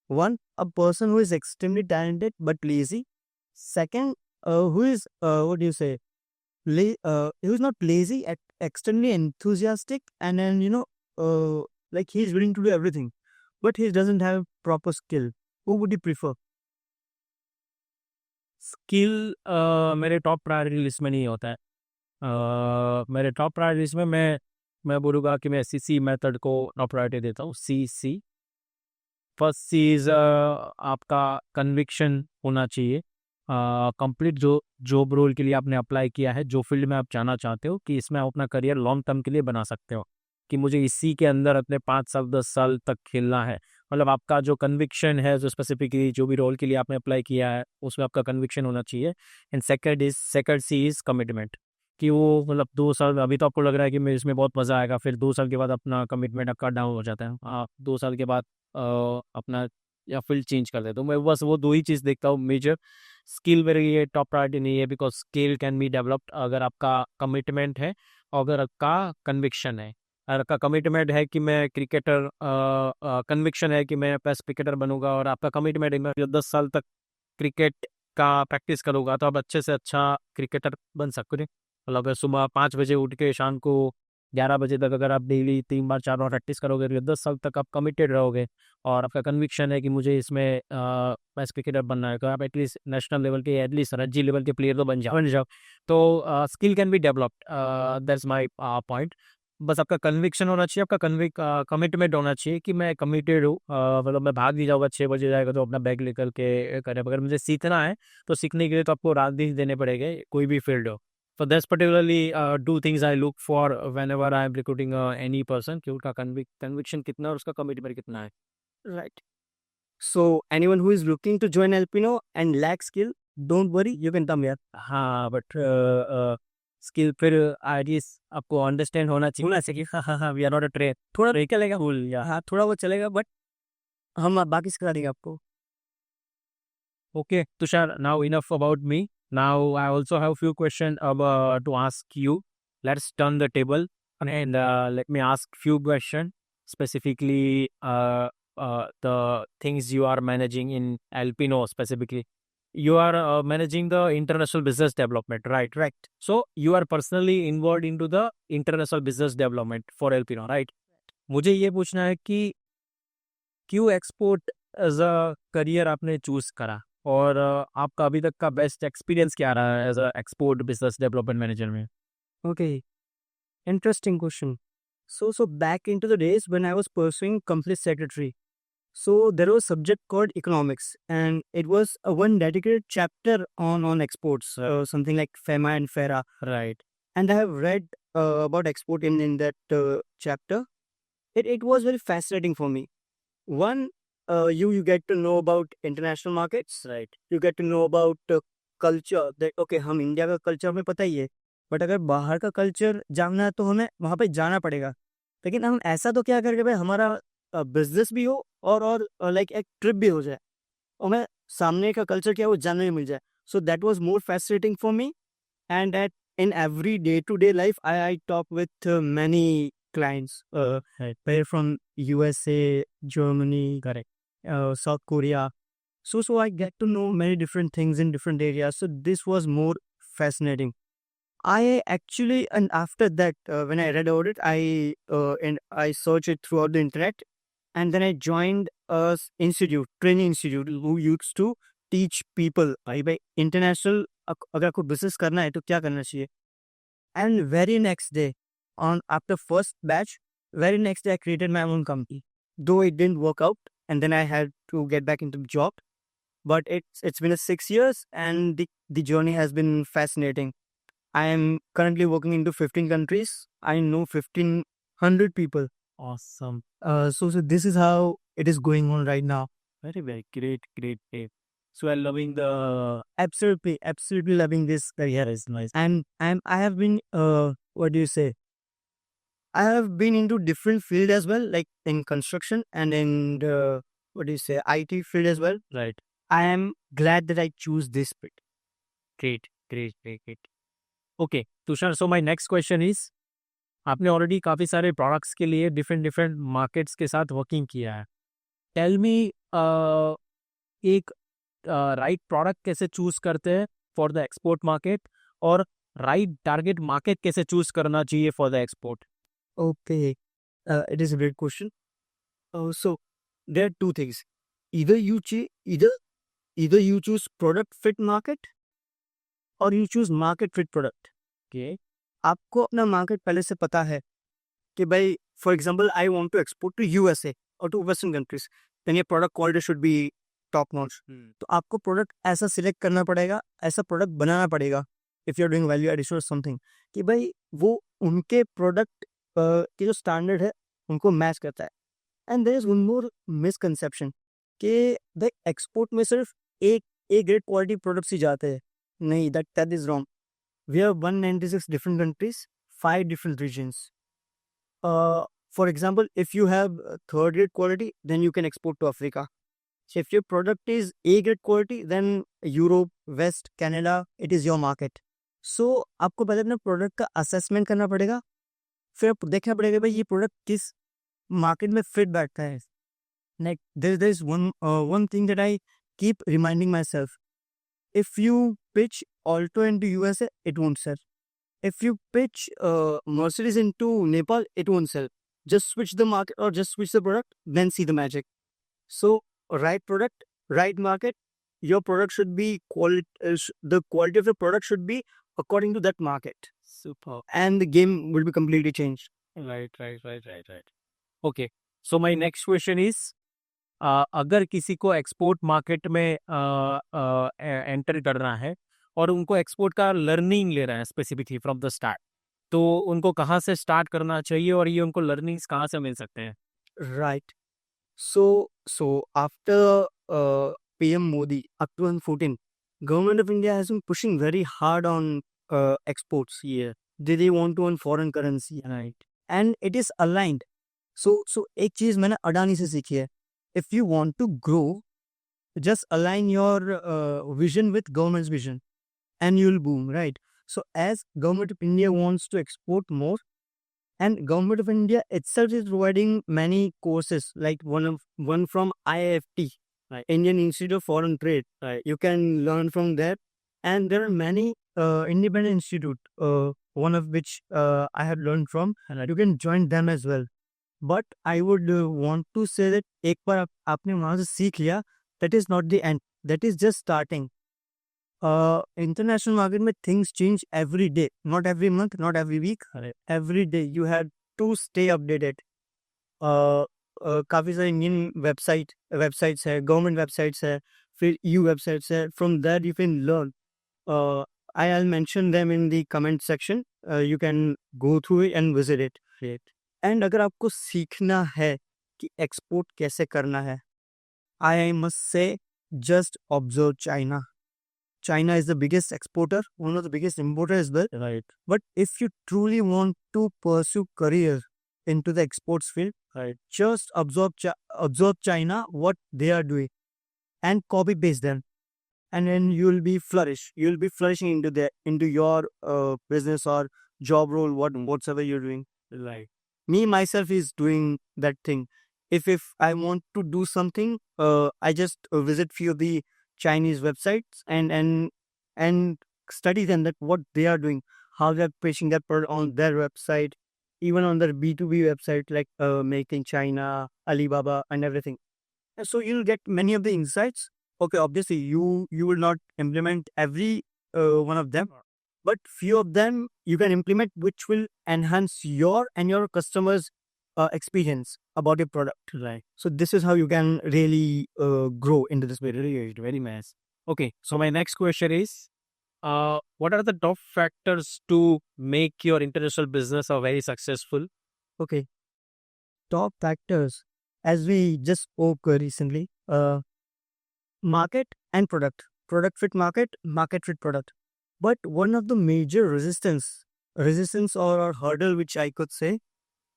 One, a person who is extremely talented but lazy. Second, who is what do you say? Who is not lazy, extremely enthusiastic, and then like he's willing to do everything, but he doesn't have proper skill. Who would you prefer? Skill मेरे top priority list में नहीं होता है। मेरे top priority list में मैं बोलूँगा कि मैं CC मेथड को टॉप प्रायोरिटी देता हूँ। CC फर्स्ट चीज आपका कन्विक्शन होना चाहिए। कंप्लीट जो जॉब रोल के लिए आपने अप्लाई किया है, जो फील्ड में आप जाना चाहते हो, कि इसमें आप अपना करियर लॉन्ग टर्म के लिए बना सकते हो, कि मुझे इसी के अंदर अपने 5 साल 10 साल तक खेलना है। मतलब आपका जो कन्विक्शन है, जो स्पेसिफिकली जो भी रोल के लिए आपने अप्लाई किया है, उसमें आपका कन्विक्शन होना चाहिए। And second C is commitment, कि वो मतलब 2 साल अभी तो आपको लग रहा है कि मैं इसमें बहुत मज़ा आएगा, फिर 2 साल के बाद अपना कमिटमेंट आपका डाउन हो जाता है, आप 2 साल के बाद अपना या फील्ड चेंज कर देते। तो मैं बस वो दो ही चीज़ देखता हूँ मेजर। स्किल मेरी ये टॉप प्रायोरिटी नहीं है, because skill can be developed अगर आपका कमिटमेंट है और अगर आपका कन्विक्शन है। अगर आपका कमिटमेंट है कि मैं क्रिकेटर, कन्विक्शन है कि मैं बेस्ट क्रिकेटर बनूंगा, और आपका कमिटमेंट है मैं 10 साल तक क्रिकेट का प्रैक्टिस करूंगा, तो आप अच्छे से अच्छा क्रिकेटर बन सकते हैं। मतलब अगर सुबह 5 बजे उठ के शाम को 11 बजे तक अगर आप डेली 3 बार 4 बार प्रैक्टिस करोगे, तो 10 साल तक आप कमिटेड रहोगे, और आपका कन्विक्शन है कि मुझे इसमें बेस्ट क्रिकेटर बनना है, तो आप एटलीस्ट नेशनल लेवल के, एटलीस्ट रणजी लेवल के प्लेयर तो बन जाओ। तो skill can be developed, that's my point. बस आपका कन्विक्शन होना चाहिए, आपका कमिटमेंट होना चाहिए कि मैं कमिटेड हूँ। मतलब मैं भाग नहीं जाऊँगा, 6 बजे जाएगा तो अपना बैग लेकर के करें। अगर मुझे सीखना है तो सीखने के लिए तो आपको रात दिन देने पड़ेंगे, कोई भी फील्ड हो। So that's particularly two things I look for whenever I am recruiting any person, कि उसका conviction कितना और उसका commitment कितना है। Right. So anyone who is looking to join Alpino and lack skill, don't worry, you can come here. हाँ, but skill फिर at least आपको अंडरस्टैंड होना चाहिए। हाँ हाँ हाँ, we are not a train, थोड़ा ट्रेन चलेगा फुल या। हाँ, थोड़ा बहुत चलेगा, बट हम बाकी सिखा देंगे आपको। Okay, Tushar, now enough about me. Now I also have few questions to ask you. Let's turn the table and let me ask few questions, specifically the things you are managing in Alpino specifically. You are managing the international business development, right? Right. So you are personally involved into the international business development for Alpino, right? मुझे ये पूछना है कि क्यों export as a career आपने choose करा, और आपका अभी तक का बेस्ट एक्सपीरियंस क्या रहा है as a export business development manager में। Okay. Interesting question. So back into the days when I was pursuing company secretary. So there was a subject called economics, and it was a one dedicated chapter on exports, something like FEMA and FERA. Right. And I have read about export in that chapter. It was very fascinating for me. One, you get to know about international markets, right? You get to know about culture. That okay, हम India का culture हमें पता ही है, but अगर बाहर का culture जानना है तो हमें वहाँ पे जाना पड़ेगा। लेकिन हम ऐसा तो क्या करके भाई हमारा बिजनेस भी हो और लाइक एक ट्रिप भी हो जाए, और हमें सामने का कल्चर क्या है वो जानने में मिल जाए। सो that was more fascinating for me, and at in every day-to-day life, I talk with many clients. Right. They're from USA, Germany, Correct. South Korea. So I get to know many different things in different areas. So this was more fascinating. I actually, and after that, when I read about it, and I searched it throughout the internet, and then I joined a institute, training institute, who used to teach people भाई international अगर आपको business करना है तो क्या करना चाहिए। And very next day, on after first batch, very next day I created my own company. Though it didn't work out, and then I had to get back into the job. But it's been 6 years, and the journey has been fascinating. I am currently working into 15 countries. I know 1,500 people. Awesome. So this is how it is going on right now. Very, very great. So I'm loving the Absolutely loving this career. is nice. And I have been what do you say? I have been into different field as well, like in construction and in the, what do you say, IT field as well. Right. I am glad that I choose this field. Great. Okay, Tushar, so my next question is, आपने already काफ़ी सारे products के लिए different markets के साथ working किया है। Tell me एक राइट प्रोडक्ट कैसे चूज करते हैं फॉर द एक्सपोर्ट मार्केट, और राइट टारगेट मार्केट कैसे चूज करना चाहिए for the export. Okay, it is a great question. So there are two things. Either you choose product fit market, or you choose market fit product. Okay. आपको अपना market पहले से पता है कि भाई for example I want to export to USA और to western countries, then your product quality should be top notch. तो आपको प्रोडक्ट ऐसा सिलेक्ट करना पड़ेगा, ऐसा प्रोडक्ट बनाना पड़ेगा if you are doing value addition और समथिंग, कि भाई वो उनके प्रोडक्ट के जो स्टैंडर्ड है उनको मैच करता है. And there is one more misconception कि भाई एक्सपोर्ट में सिर्फ एक ए ग्रेड क्वालिटी प्रोडक्ट्स ही जाते हैं. नहीं, that is wrong. We have 196 different countries, 5 different regions. For example, if you have third grade quality, then you can export to Africa. So if your product is A grade quality, then Europe, West, Canada, it is your market. So आपको पहले अपने product का assessment करना पड़ेगा, फिर आपको देखना पड़ेगा भाई ये प्रोडक्ट किस मार्केट में फिट बैठता है. Like there is one thing that I keep reminding myself. If you pitch Alto into USA, it won't sell. If you pitch Mercedes into Nepal, it won't sell. Just switch the market or just switch the product, then see the magic. So, right product, right market. Your product should be the quality of the product should be according to that market. Super. And the game will be completely changed. Right. Okay. So my next question is, अगर किसी को export market में enter करना है और उनको export का learning ले रहा है स्पेसिफिकली फ्रॉम द स्टार्ट, तो उनको कहाँ से स्टार्ट करना चाहिए और ये उनको लर्निंग्स कहाँ से मिल सकते हैं? Right. So after PM Modi up to 2014, government of India has been pushing very hard on exports here. They want to earn foreign currency, right? And it is aligned. So एक चीज मैंने अडानी से सीखी है. If you want to grow, just align your vision with government's vision, and you'll boom, right? So as government of India wants to export more, and government of India itself is providing many courses, like one from IIFT, Right. Indian Institute of Foreign Trade. Right. You can learn from there, and there are many independent institute, one of which I have learned from. Right. You can join them as well. But I would want to say that एक बार आपने वहाँ से सीख लिया, that is not the end. That is just starting. International market में things change every day, not every month, not every week. Right. Every day you have to stay updated. काफी सारे Indian websites है, government websites है, फिर EU websites है. From there you can learn. I'll mention them in the comment section. You can go through it and visit it. Great. And अगर आपको सीखना है कि एक्सपोर्ट कैसे करना है, I must say just observe China. China is the biggest exporter, one of the biggest importer as well. Right. But if you truly want to pursue career into the exports field, Right. just observe China, what they are doing, and copy paste them, and then you'll be flourishing into your business or job role, whatsoever you're doing. Right. Me myself is doing that thing. If I want to do something, I just visit few of the Chinese websites and study them, that what they are doing, how they're pitching that product on their website, even on their B2B website like Make in China, Alibaba, and everything. And so you'll get many of the insights. Okay, obviously you will not implement every one of them, but few of them you can implement, which will enhance your and your customers' experience about your product. Right. So this is how you can really grow into this way. Very nice. Okay. So my next question is, what are the top factors to make your international business a very successful? Okay. Top factors, as we just spoke recently, market and product. Product fit market, market fit product. But one of the major resistance or hurdle, which I could say,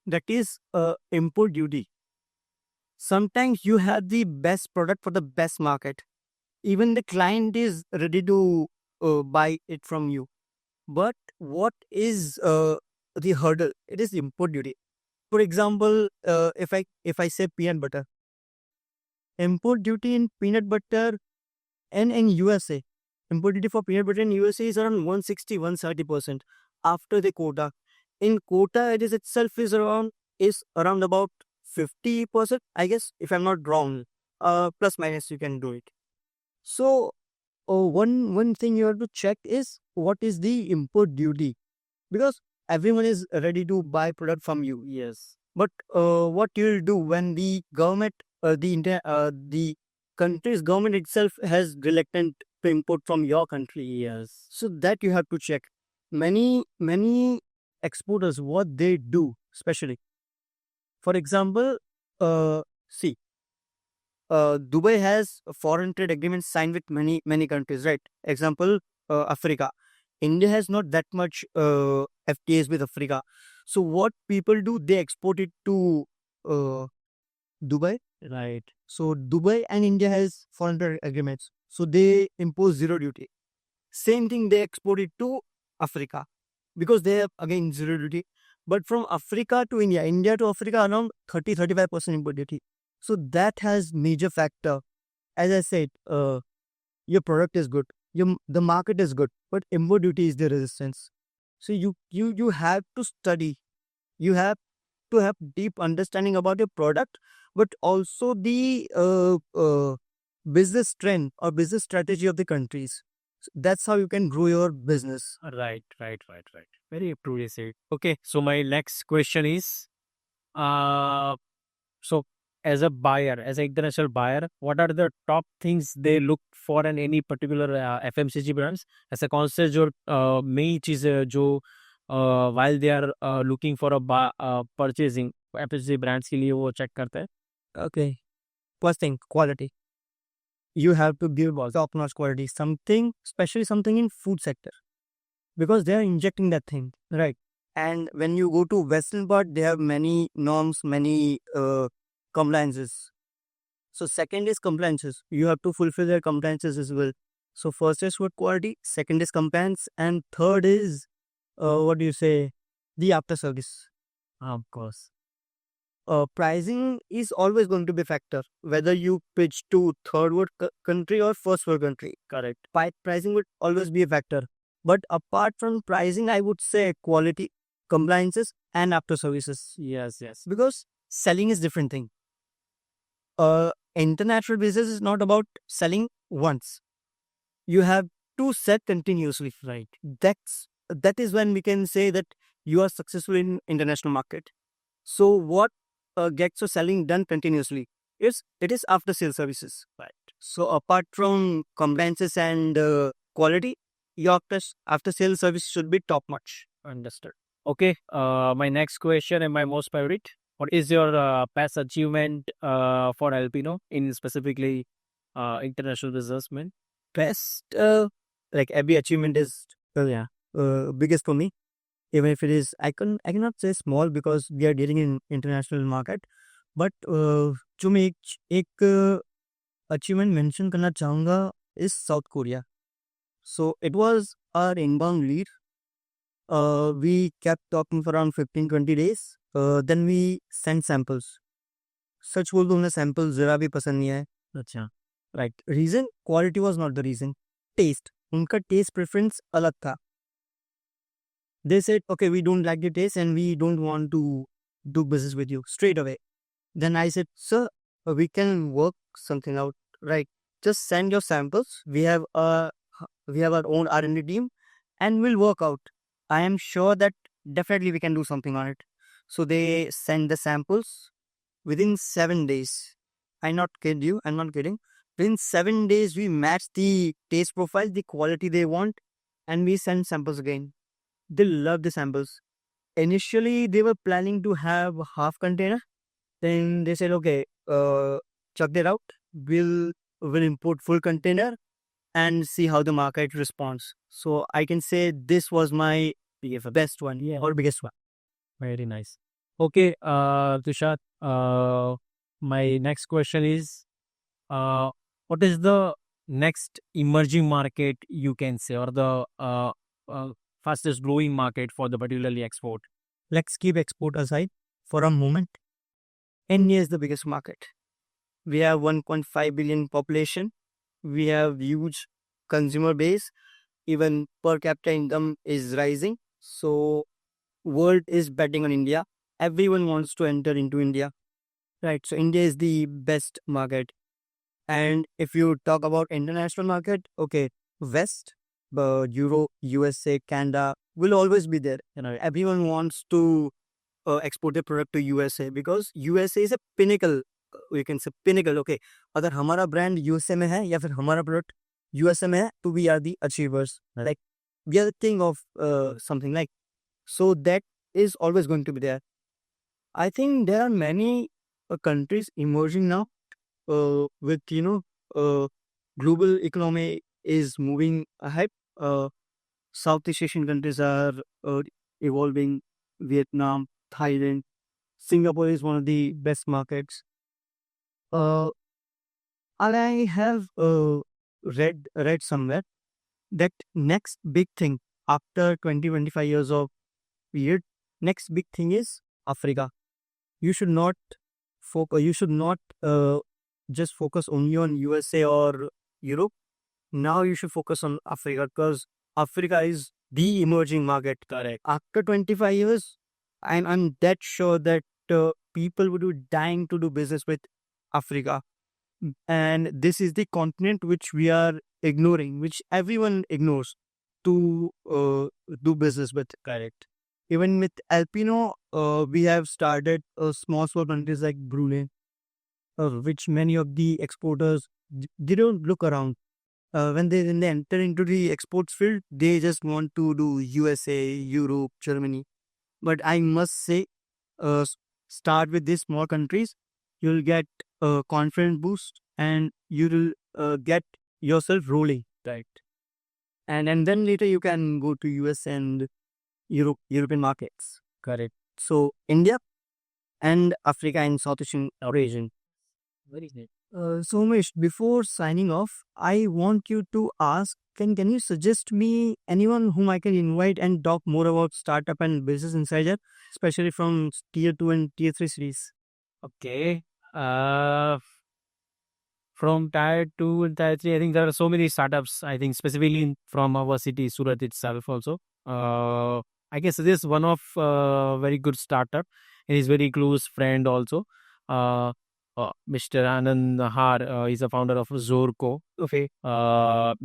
that is import duty. Sometimes you have the best product for the best market. Even the client is ready to buy it from you. But what is the hurdle? It is import duty. For example, if I say peanut butter, import duty in peanut butter and in USA, import duty for peanut butter in USA is around 160-170% after the quota. In quota, it is itself is around about 50%, I guess, if I'm not wrong. Plus minus, you can do it. So one thing you have to check is what is the import duty, because everyone is ready to buy product from you. Yes. But what you'll do when the government the country's government itself has reluctant to import from your country. Yes. So that you have to check. Many exporters, what they do, especially, for example, see, Dubai has a foreign trade agreements signed with many countries, right? Example, Africa. India has not that much FTAs with Africa. So what people do, they export it to Dubai. Right. So Dubai and India has foreign trade agreements. So they impose zero duty. Same thing, they export it to Africa because they have again zero duty. But from Africa to India, India to Africa, around 30-35% import duty. So that has major factor. As I said, your product is good, the market is good, but import duty is the resistance. So you have to study. You have to have deep understanding about your product, but also the business trend or business strategy of the countries. So that's how you can grow your business. Right. Very truly said. Okay. So my next question is, so as a buyer, as an international buyer, what are the top things they look for in any particular FMCG brands? ऐसा कौन से जो main चीज है जो while they are looking for a purchasing FMCG brands के लिए वो check करते हैं? Okay. First thing, quality. You have to give top-notch quality. Something, especially something in food sector, because they are injecting that thing, right? And when you go to Western part, they have many norms, many compliances. So second is compliances. You have to fulfill their compliances as well. So first is food quality, second is compliance, and third is what do you say? The after service. Of course. Pricing is always going to be a factor, whether you pitch to third world country or first world country. Correct. Pricing would always be a factor. But apart from pricing, I would say quality, compliances, and after services. Yes. Because selling is different thing. International business is not about selling once. You have to sell continuously. Right. That is when we can say that you are successful in international market. So what gets your selling done continuously is it is after sales services. Right. So apart from compliances and quality, your after sales service should be top notch. Understood. Okay. My next question and my most favorite. What is your past achievement for Alpino in specifically international businessman? Best like every achievement is biggest for me. Even if it is, I cannot say small because we are dealing in international market. But जो मैं एक achievement mention करना चाहूँगा is South Korea. So it was our inbound lead. We kept talking for around 15-20 days. Then we sent samples. सच बोल दूँ उन्हें samples जरा भी पसंद नहीं आए. अच्छा. Right. Reason, quality was not the reason. Taste. उनका taste preference अलग था. They said, okay, we don't like the taste and we don't want to do business with you straight away. Then I said, sir, we can work something out, right? Just send your samples. We have our own R&D team and we'll work out. I am sure that definitely we can do something on it. So they send the samples within 7 days. I'm not kidding. Within 7 days, we match the taste profile, the quality they want, and we send samples again. They love the samples. Initially, they were planning to have half container. Then they said, okay, check that out. We'll import full container and see how the market responds. So I can say this was my best one, or biggest one. Very nice. Okay, Tushar, my next question is, what is the next emerging market you can say, or the fastest growing market for the particularly export? Let's keep export aside for a moment. India is the biggest market. We have 1.5 billion population. We have huge consumer base. Even per capita income is rising. So world is betting on India. Everyone wants to enter into India. Right. So India is the best market. And if you talk about international market, okay, West, Europe, USA, Canada will always be there. Everyone wants to export their product to USA because USA is a pinnacle you can से pinnacle. Okay, अगर हमारा brand USA में है या फिर हमारा product USA में है, तो we are the achievers, like we are the king of something, like so that is always going to be there. I think there are many countries emerging now with global economy is moving ahead. Southeast Asian countries are evolving. Vietnam, Thailand, Singapore is one of the best markets. Uh, and I have read somewhere that next big thing after 20-25 years of period, next big thing is Africa. You should not focus. You should not just focus only on USA or Europe. Now you should focus on Africa because Africa is the emerging market. Correct. After 25 years, I'm that sure that people would be dying to do business with Africa. And this is the continent which we are ignoring, which everyone ignores to do business with. Correct. Even with Alpino, we have started small countries like Brunei, which many of the exporters they don't look around. When they enter into the exports field, they just want to do USA, Europe, Germany. But I must say, start with these small countries. You'll get a confidence boost, and you will get yourself rolling, right? And then later you can go to US and European markets. Correct. So India and Africa and South Asian region. Very good. Somesh, before signing off, I want you to ask, can you suggest me anyone whom I can invite and talk more about startup and business insider, especially from tier 2 and tier 3 cities? Okay. From tier 2 and tier 3, I think there are so many startups, I think specifically from our city, Surat itself also. I guess this is one of very good startup and his very close friend also. Mr. Anand Nahar is a founder of Zorko. Okay.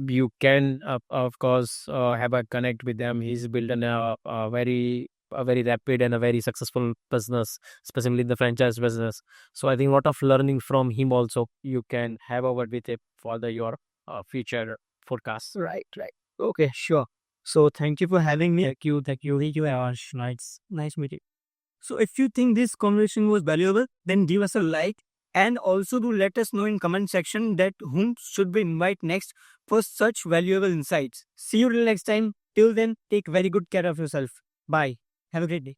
You can, of course, have a connect with them. He's built a very rapid and a very successful business, especially in the franchise business. So I think a lot of learning from him also you can have a word with him for your future forecast. Right. Okay, sure. So thank you for having me. Thank you, Ash. Nice. Nice meeting. So if you think this conversation was valuable, then give us a like and also do let us know in comment section that whom should we invite next for such valuable insights. See you till next time. Till then, take very good care of yourself. Bye. Have a great day.